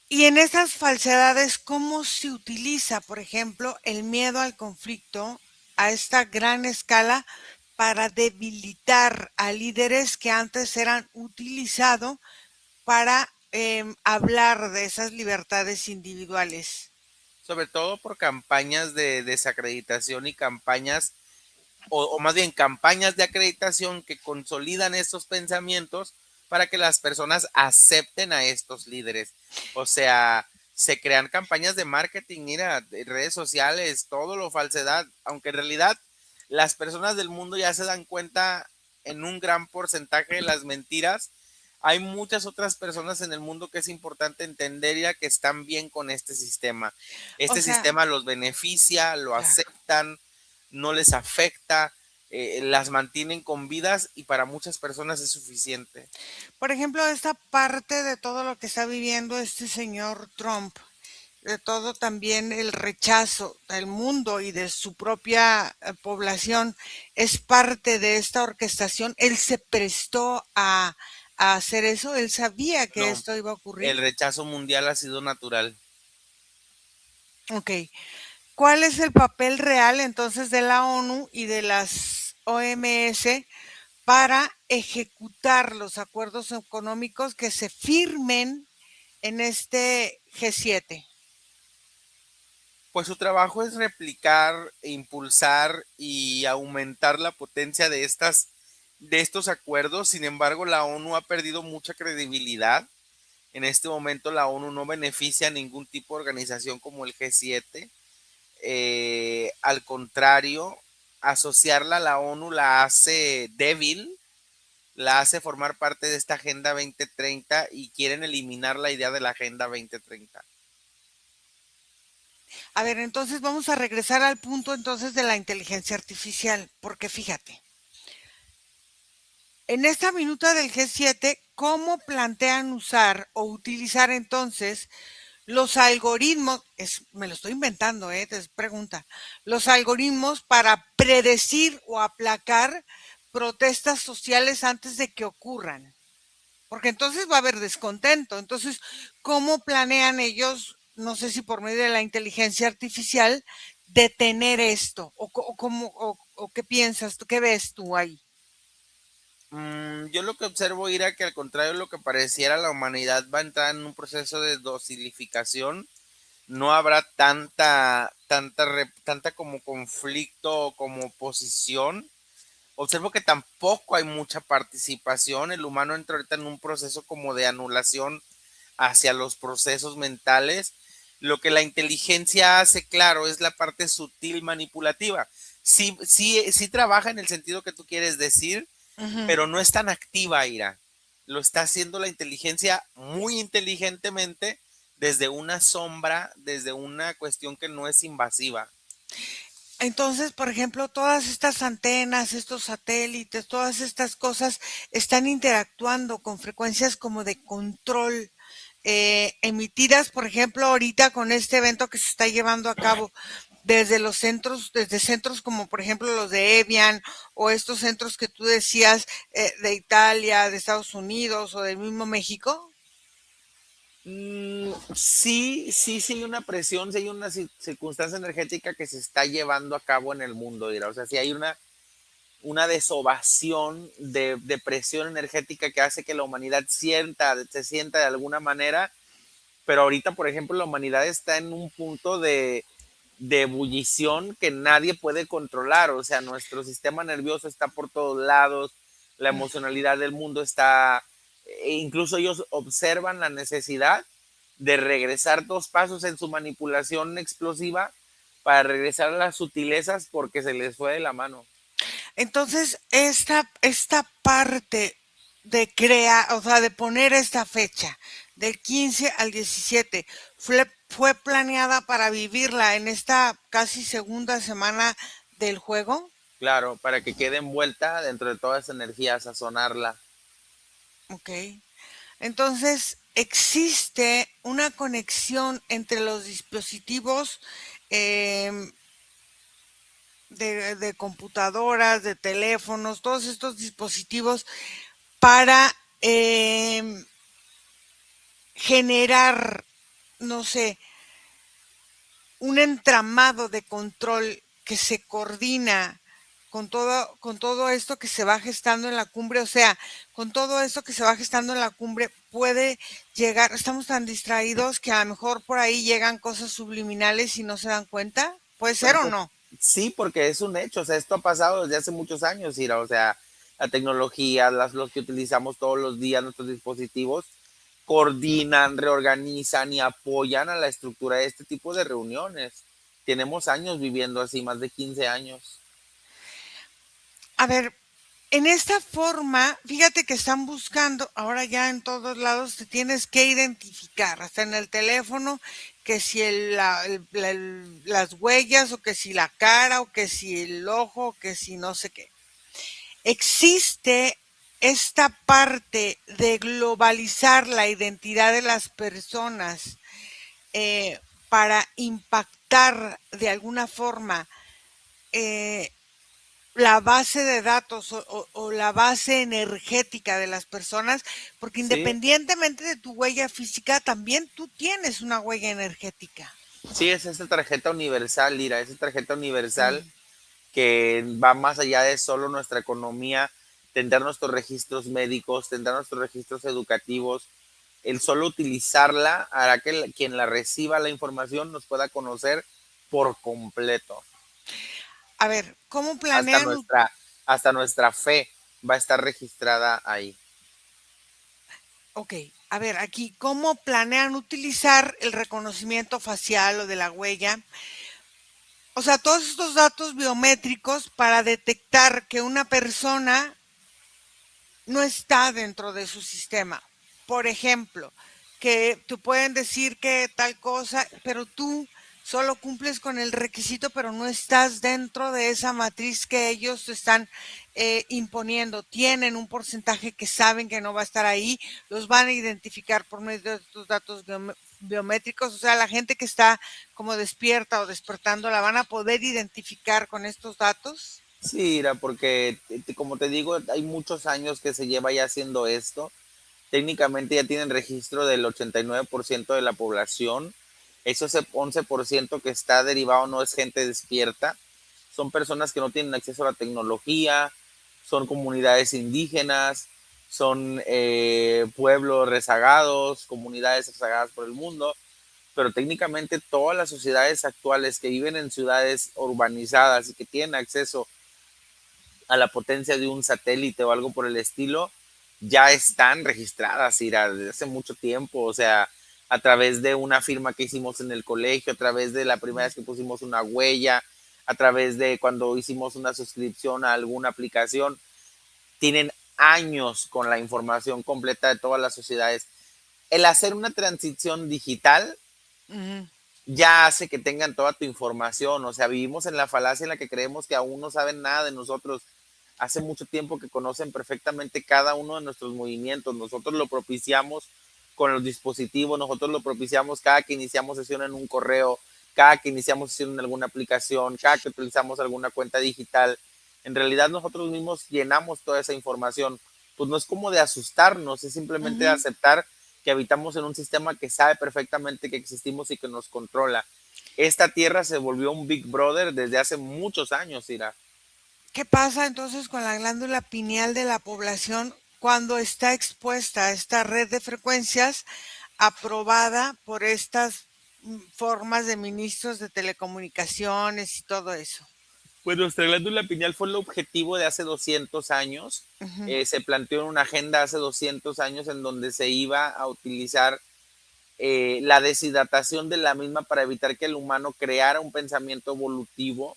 Y en esas falsedades, ¿cómo se utiliza, por ejemplo, el miedo al conflicto a esta gran escala para debilitar a líderes que antes eran utilizados para hablar de esas libertades individuales? Sobre todo por campañas de desacreditación y campañas, o más bien campañas de acreditación que consolidan estos pensamientos para que las personas acepten a estos líderes. O sea, se crean campañas de marketing, mira, de redes sociales, todo lo falsedad, aunque en realidad las personas del mundo ya se dan cuenta en un gran porcentaje de las mentiras. Hay muchas otras personas en el mundo que es importante entender ya que están bien con este sistema. O Este sea, sistema los beneficia, lo claro. aceptan, no les afecta, las mantienen con vidas y para muchas personas es suficiente. Por ejemplo, esta parte de todo lo que está viviendo este señor Trump, de todo también el rechazo del mundo y de su propia población, es parte de esta orquestación. Él se prestó a hacer eso, él sabía que No, esto iba a el ocurrir. rechazo mundial ha sido natural. Ok, ¿cuál es el papel real entonces de la ONU y de las OMS para ejecutar los acuerdos económicos que se firmen en este G7? Pues su trabajo es replicar, impulsar y aumentar la potencia de estos acuerdos. Sin embargo, la ONU ha perdido mucha credibilidad. En este momento la ONU no beneficia a ningún tipo de organización como el G7. Al contrario, asociarla a la ONU la hace débil, la hace formar parte de esta Agenda 2030 y quieren eliminar la idea de la Agenda 2030. A ver, entonces vamos a regresar al punto entonces de la inteligencia artificial, porque fíjate, en esta minuta del G7, ¿cómo plantean usar o utilizar entonces los algoritmos? Me lo estoy inventando, es pregunta. Los algoritmos para predecir o aplacar protestas sociales antes de que ocurran. Porque entonces va a haber descontento. Entonces, ¿cómo planean ellos, no sé si por medio de la inteligencia artificial, detener esto? ¿O qué piensas, qué ves tú ahí? Yo lo que observo era que al contrario de lo que pareciera, la humanidad va a entrar en un proceso de dosilificación. No habrá tanta como conflicto, como oposición. Observo que tampoco hay mucha participación. El humano entra ahorita en un proceso como de anulación hacia los procesos mentales. Lo que la inteligencia hace, claro, es la parte sutil manipulativa. Sí, sí, sí trabaja en el sentido que tú quieres decir, Ujú. pero no es tan activa, Ira. Lo está haciendo la inteligencia muy inteligentemente desde una sombra, desde una cuestión que no es invasiva. Entonces, por ejemplo, todas estas antenas, estos satélites, todas estas cosas están interactuando con frecuencias como de control, emitidas, por ejemplo, ahorita con este evento que se está llevando a cabo desde los centros, desde centros como por ejemplo los de Evian o estos centros que tú decías, de Italia, de Estados Unidos o del mismo México. Sí, sí, sí hay una presión, sí hay una circunstancia energética que se está llevando a cabo en el mundo, dirá. O sea, sí hay una desovación de presión energética que hace que la humanidad se sienta de alguna manera, pero ahorita, por ejemplo, la humanidad está en un punto de ebullición que nadie puede controlar. O sea, nuestro sistema nervioso está por todos lados, la emocionalidad del mundo está, incluso ellos observan la necesidad de regresar 2 pasos en su manipulación explosiva para regresar a las sutilezas porque se les fue de la mano. Entonces, esta parte de crear, o sea, de poner esta fecha del 15 al 17, fue planeada para vivirla en esta casi segunda semana del juego. Claro, para que quede envuelta dentro de toda esa energía, sazonarla. Ok. Entonces, existe una conexión entre los dispositivos, em, de computadoras, de teléfonos, todos estos dispositivos para generar, no sé, un entramado de control que se coordina con todo esto que se va gestando en la cumbre, o sea, con todo esto que se va gestando en la cumbre puede llegar, estamos tan distraídos que a lo mejor por ahí llegan cosas subliminales y no se dan cuenta, puede ser Bueno, o pues no. sí, porque es un hecho, o sea, esto ha pasado desde hace muchos años, Ira, o sea, la tecnología, los que utilizamos todos los días, nuestros dispositivos, coordinan, reorganizan y apoyan a la estructura de este tipo de reuniones. Tenemos años viviendo así, más de 15 años. A ver, en esta forma, fíjate que están buscando, ahora ya en todos lados te tienes que identificar, hasta en el teléfono, que si las huellas, o que si la cara, o que si el ojo, o que si no sé qué. existe esta parte de globalizar la identidad de las personas eh, para impactar de alguna forma eh, la base de datos o la base energética de las personas, porque Sí, independientemente de tu huella física, también tú tienes una huella energética. sí, es esta tarjeta universal, Ira, esa tarjeta universal Mm. que va más allá de solo nuestra economía, tendrá nuestros registros médicos, tendrá nuestros registros educativos. El solo utilizarla hará que quien la reciba la información nos pueda conocer por completo. A ver, ¿cómo Hasta planean? nuestra, hasta nuestra fe va a estar registrada ahí. Ok, a ver, aquí, ¿cómo planean utilizar el reconocimiento facial o de la huella? O sea, todos estos datos biométricos para detectar que una persona no está dentro de su sistema. Por ejemplo, que tú pueden decir que tal cosa, pero tú solo cumples con el requisito, pero no estás dentro de esa matriz que ellos están imponiendo. Tienen un porcentaje que saben que no va a estar ahí, los van a identificar por medio de estos datos biométricos, o sea, la gente que está como despierta o despertando, la van a poder identificar con estos datos. Sí, Ira, porque como te digo, hay muchos años que se lleva ya haciendo esto. Técnicamente ya tienen registro del 89% de la población. Ese 11% que está derivado no es gente despierta, son personas que no tienen acceso a la tecnología, son comunidades indígenas, son pueblos rezagados, comunidades rezagadas por el mundo, pero técnicamente todas las sociedades actuales que viven en ciudades urbanizadas y que tienen acceso a la potencia de un satélite o algo por el estilo, ya están registradas, Ira, desde hace mucho tiempo, o sea, a través de una firma que hicimos en el colegio, a través de la primera vez que pusimos una huella, a través de cuando hicimos una suscripción a alguna aplicación, tienen años con la información completa de todas las sociedades. El hacer una transición digital Ujú. ya hace que tengan toda tu información. O sea, vivimos en la falacia en la que creemos que aún no saben nada de nosotros. Hace mucho tiempo que conocen perfectamente cada uno de nuestros movimientos. Nosotros lo propiciamos con los dispositivos, nosotros lo propiciamos cada que iniciamos sesión en un correo, cada que iniciamos sesión en alguna aplicación, cada que utilizamos alguna cuenta digital. En realidad nosotros mismos llenamos toda esa información. Pues no es como de asustarnos, es simplemente de Ujú. aceptar que habitamos en un sistema que sabe perfectamente que existimos y que nos controla. Esta tierra se volvió un Big Brother desde hace muchos años, Ira. ¿Qué pasa entonces con la glándula pineal de la población cuando está expuesta a esta red de frecuencias aprobada por estas formas de ministros de telecomunicaciones y todo eso? Pues nuestra glándula pineal fue el objetivo de hace 200 años. Ujú. Se planteó en una agenda hace 200 años en donde se iba a utilizar la deshidratación de la misma para evitar que el humano creara un pensamiento evolutivo.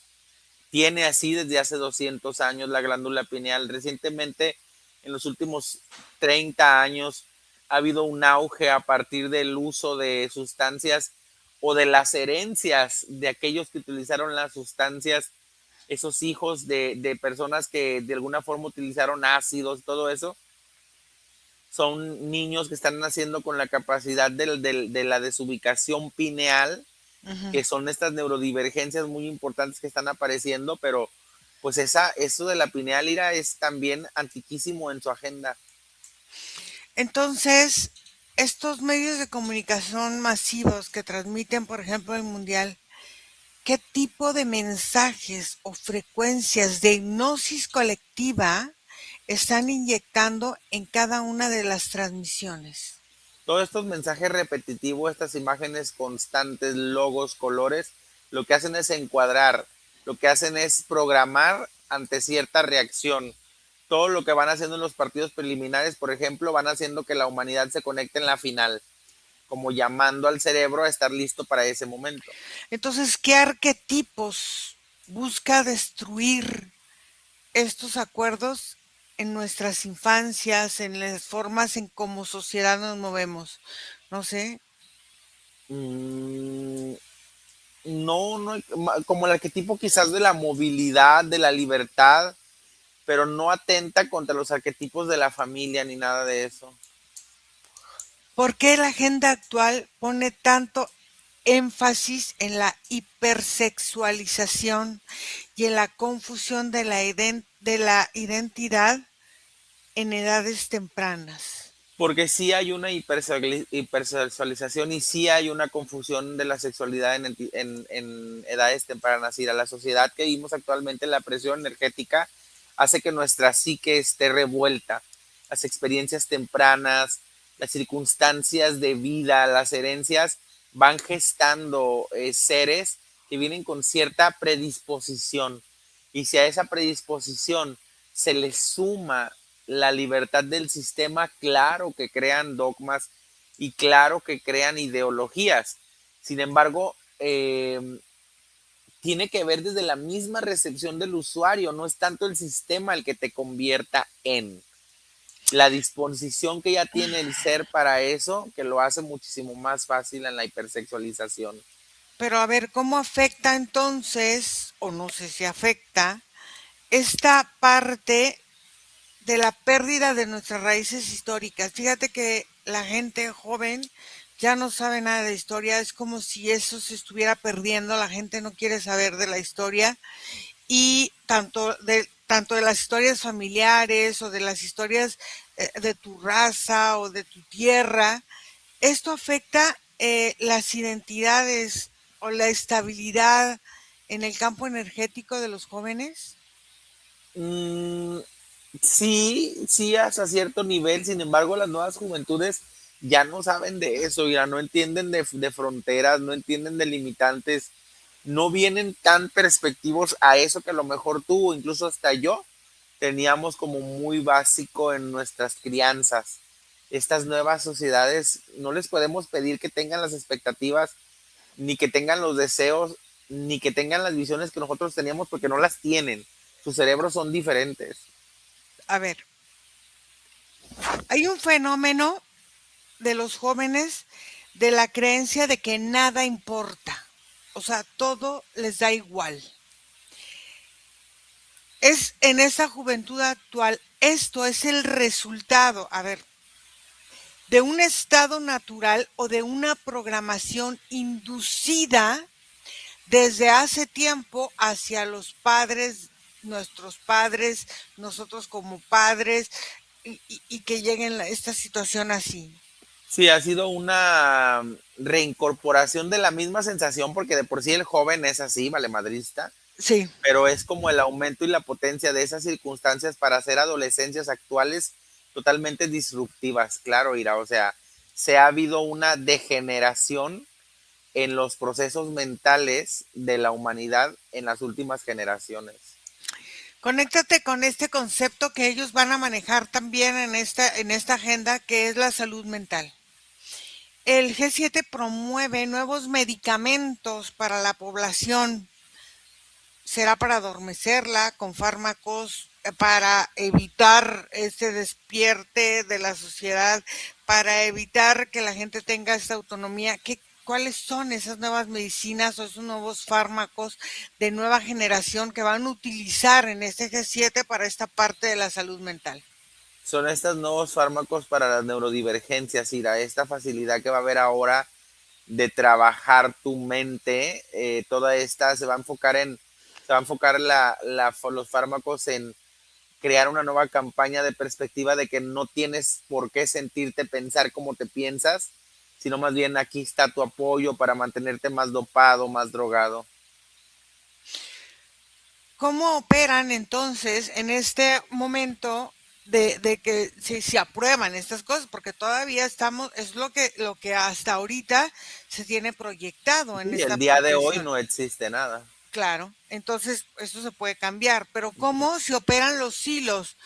Tiene así desde hace 200 años la glándula pineal. Recientemente, en los últimos 30 años, ha habido un auge a partir del uso de sustancias o de las herencias de aquellos que utilizaron las sustancias, esos hijos de personas que de alguna forma utilizaron ácidos, todo eso. Son niños que están naciendo con la capacidad de la desubicación pineal, Ujú. que son estas neurodivergencias muy importantes que están apareciendo, pero pues eso de la pineal ira es también antiquísimo en su agenda. Entonces, estos medios de comunicación masivos que transmiten, por ejemplo, el Mundial, ¿qué tipo de mensajes o frecuencias de hipnosis colectiva están inyectando en cada una de las transmisiones? Todos estos mensajes repetitivos, estas imágenes constantes, logos, colores, lo que hacen es encuadrar, lo que hacen es programar ante cierta reacción. Todo lo que van haciendo en los partidos preliminares, por ejemplo, van haciendo que la humanidad se conecte en la final, como llamando al cerebro a estar listo para ese momento. Entonces, ¿qué arquetipos busca destruir estos acuerdos en nuestras infancias, en las formas en cómo sociedad nos movemos? No sé. Mm, no, no, como el arquetipo quizás de la movilidad, de la libertad, pero no atenta contra los arquetipos de la familia ni nada de eso. ¿Por qué la agenda actual pone tanto énfasis en la hipersexualización y en la confusión de la identidad en edades tempranas? Porque sí hay una hipersexualización y sí hay una confusión de la sexualidad en edades tempranas. Y la sociedad que vivimos actualmente, la presión energética, hace que nuestra psique esté revuelta. Las experiencias tempranas, las circunstancias de vida, las herencias van gestando seres que vienen con cierta predisposición. Y si a esa predisposición se le suma la libertad del sistema, claro que crean dogmas y claro que crean ideologías. Sin embargo, tiene que ver desde la misma recepción del usuario, no es tanto el sistema el que te convierta en la disposición que ya tiene el ser para eso, que lo hace muchísimo más fácil en la hipersexualización. Pero a ver, ¿cómo afecta entonces, o no sé si afecta, esta parte de la pérdida de nuestras raíces históricas? Fíjate que la gente joven ya no sabe nada de historia, es como si eso se estuviera perdiendo, la gente no quiere saber de la historia y tanto de las historias familiares o de las historias de tu raza o de tu tierra. Esto afecta las identidades o la estabilidad en el campo energético de los jóvenes. Mm, sí, sí, hasta cierto nivel. Sin embargo, las nuevas juventudes ya no saben de eso, ya no entienden de fronteras, no entienden de limitantes, no vienen tan perspectivos a eso que a lo mejor tú, o incluso hasta yo, teníamos como muy básico en nuestras crianzas. Estas nuevas sociedades no les podemos pedir que tengan las expectativas, ni que tengan los deseos, ni que tengan las visiones que nosotros teníamos porque no las tienen. Sus cerebros son diferentes. A ver, hay un fenómeno de los jóvenes de la creencia de que nada importa, o sea, todo les da igual. Es en esa juventud actual, esto es el resultado, a ver, de un estado natural o de una programación inducida desde hace tiempo hacia los padres, nuestros padres, nosotros como padres, y que lleguen a esta situación así. Sí, ha sido una reincorporación de la misma sensación, porque de por sí el joven es así, valemadrista, Sí. pero es como el aumento y la potencia de esas circunstancias para hacer adolescencias actuales totalmente disruptivas. Claro, Ira, o sea, se ha habido una degeneración en los procesos mentales de la humanidad en las últimas generaciones. Conéctate con este concepto que ellos van a manejar también en esta agenda, que es la salud mental. El G7 promueve nuevos medicamentos para la población. Será para adormecerla con fármacos para evitar este despierte de la sociedad, para evitar que la gente tenga esta autonomía. ¿Cuáles son esas nuevas medicinas o esos nuevos fármacos de nueva generación que van a utilizar en este G7 para esta parte de la salud mental? Son estos nuevos fármacos para las neurodivergencias, Ira, esta facilidad que va a haber ahora de trabajar tu mente, toda esta se va a enfocar los fármacos en crear una nueva campaña de perspectiva de que no tienes por qué sentirte pensar como te piensas, sino más bien aquí está tu apoyo para mantenerte más dopado, más drogado. ¿Cómo operan entonces en este momento de que se aprueban estas cosas? Porque todavía estamos, es lo que hasta ahorita se tiene proyectado en Y esta el día de hoy profesión. no existe nada. Claro, entonces esto se puede cambiar, pero ¿cómo se operan los hilos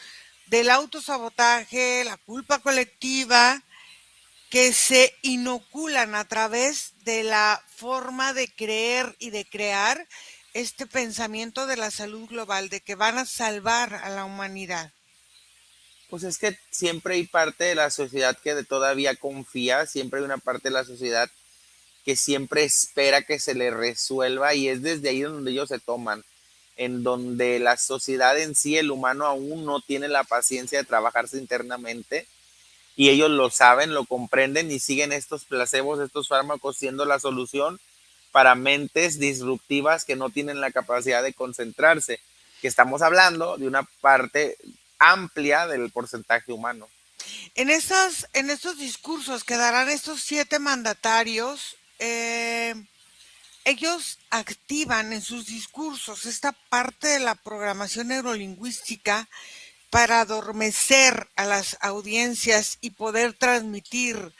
del autosabotaje, la culpa colectiva, que se inoculan a través de la forma de creer y de crear este pensamiento de la salud global, de que van a salvar a la humanidad? Pues es que siempre hay parte de la sociedad que todavía confía, siempre hay una parte de la sociedad que siempre espera que se le resuelva y es desde ahí donde ellos se toman. en donde la sociedad en sí, el humano aún no tiene la paciencia de trabajarse internamente y ellos lo saben, lo comprenden y siguen estos placebos, estos fármacos siendo la solución para mentes disruptivas que no tienen la capacidad de concentrarse, que estamos hablando de una parte amplia del porcentaje humano. En estos discursos que darán estos 7 mandatarios, ellos activan en sus discursos esta parte de la programación neurolingüística para adormecer a las audiencias y poder transmitir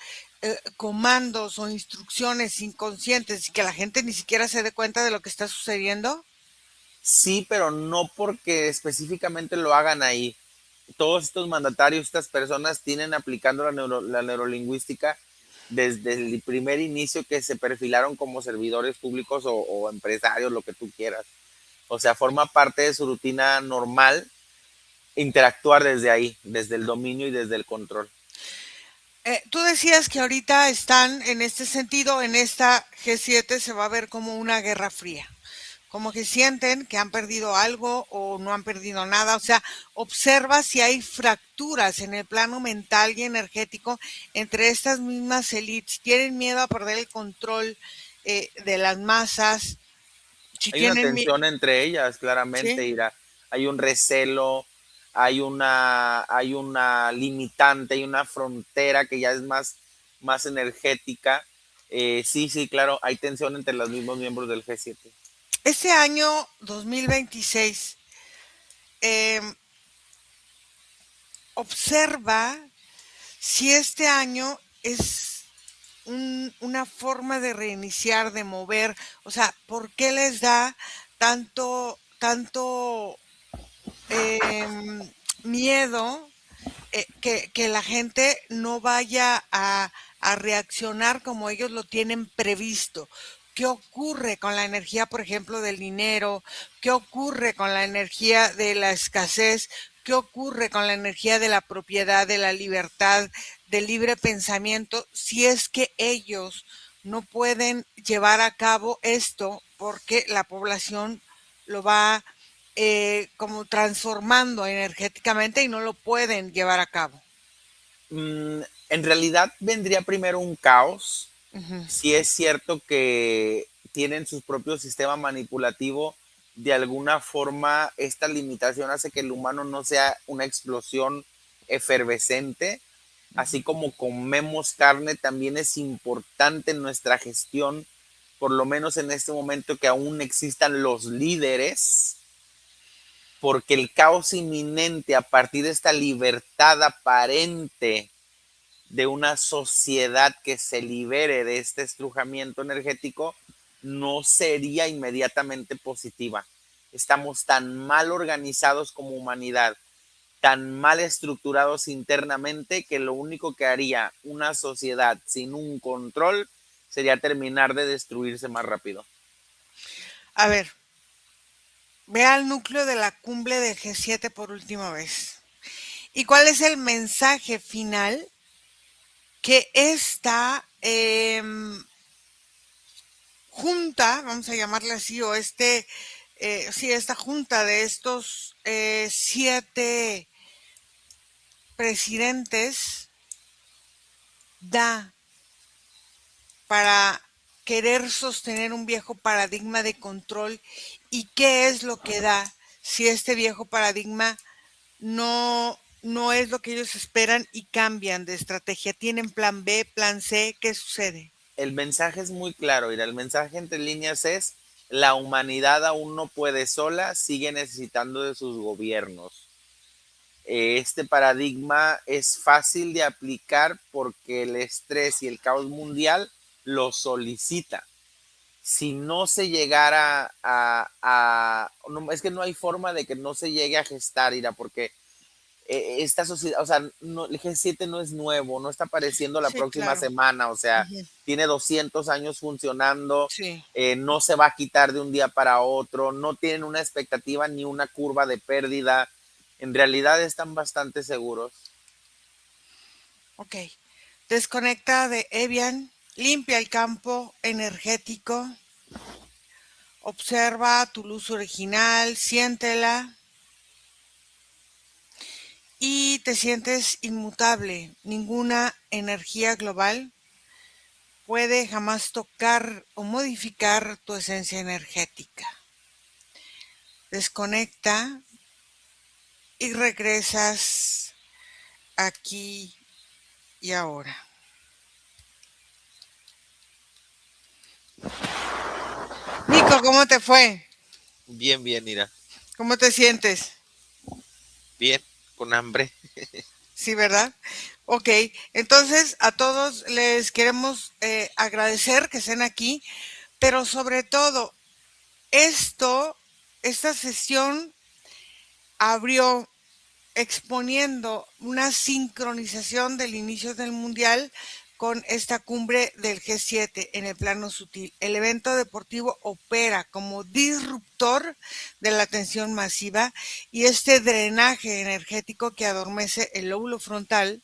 comandos o instrucciones inconscientes y que la gente ni siquiera se dé cuenta de lo que está sucediendo. Sí, pero no porque específicamente lo hagan ahí. Todos estos mandatarios, estas personas tienen aplicando la neurolingüística desde el primer inicio que se perfilaron como servidores públicos o empresarios, lo que tú quieras. O sea, forma parte de su rutina normal interactuar desde ahí, desde el dominio y desde el control. Tú decías que ahorita están en este sentido, en esta G7 se va a ver como una guerra fría, como que sienten que han perdido algo o no han perdido nada, o sea, observa si hay fracturas en el plano mental y energético entre estas mismas élites, tienen miedo a perder el control de las masas, si Hay una tienen miedo, tensión entre ellas, claramente, ¿sí? Ira. Hay un recelo, hay una limitante, hay una frontera que ya es más energética. Sí, sí, claro, hay tensión entre los mismos miembros del G7. Este año 2026, eh, observa si este año es una forma de reiniciar, de mover, o sea, ¿por qué les da tanto miedo que la gente no vaya a reaccionar como ellos lo tienen previsto? ¿Qué ocurre con la energía, por ejemplo, del dinero? ¿Qué ocurre con la energía de la escasez? ¿Qué ocurre con la energía de la propiedad, de la libertad, del libre pensamiento? Si es que ellos no pueden llevar a cabo esto porque la población lo va como transformando energéticamente y no lo pueden llevar a cabo. En realidad vendría primero un caos. Ujú. Si es cierto que tienen su propio sistema manipulativo, de alguna forma esta limitación hace que el humano no sea una explosión efervescente. Así como comemos carne, también es importante en nuestra gestión, por lo menos en este momento, que aún existan los líderes, porque el caos inminente a partir de esta libertad aparente de una sociedad que se libere de este estrujamiento energético no sería inmediatamente positiva. Estamos tan mal organizados como humanidad, tan mal estructurados internamente, que lo único que haría una sociedad sin un control sería terminar de destruirse más rápido. A ver, ve al núcleo de la cumbre del G7 por última vez. ¿Y cuál es el mensaje final que esta junta, vamos a llamarla así, o sí, esta junta de estos 7 presidentes da para querer sostener un viejo paradigma de control y qué es lo que da si este viejo paradigma no es lo que ellos esperan y cambian de estrategia? ¿Tienen plan B, plan C? ¿Qué sucede? El mensaje es muy claro, y el mensaje entre líneas es: la humanidad aún no puede sola, sigue necesitando de sus gobiernos. Este paradigma es fácil de aplicar porque el estrés y el caos mundial lo solicita. Si no se llegara no, es que no hay forma de que no se llegue a gestar, Ira, porque esta sociedad, o sea, no, el G7 no es nuevo, no está apareciendo la Sí, próxima claro. semana, o sea, Ujú. tiene 200 años funcionando, Sí. no se va a quitar de un día para otro, no tienen una expectativa ni una curva de pérdida, en realidad están bastante seguros. Ok. Desconecta de Evian, limpia el campo energético, Observa tu luz original, siéntela y te sientes inmutable. Ninguna energía global puede jamás tocar o modificar tu esencia energética. Desconecta y regresas aquí y ahora. Nico, ¿cómo te fue? Bien, bien, mira. ¿Cómo te sientes? Bien, con hambre. Sí, ¿verdad? Ok, entonces a todos les queremos agradecer que estén aquí, pero sobre todo esta sesión abrió exponiendo una sincronización del inicio del mundial con esta cumbre del G7 en el plano sutil. El evento deportivo opera como disruptor de la atención masiva y este drenaje energético que adormece el lóbulo frontal.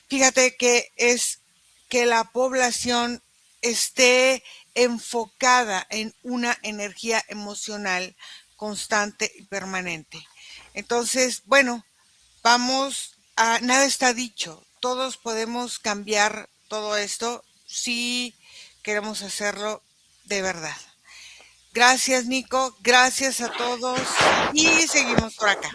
Fíjate que es que la población esté enfocada en una energía emocional constante y permanente. Entonces, bueno, nada está dicho. Todos podemos cambiar todo esto si queremos hacerlo de verdad. Gracias, Nico. Gracias a todos y seguimos por acá.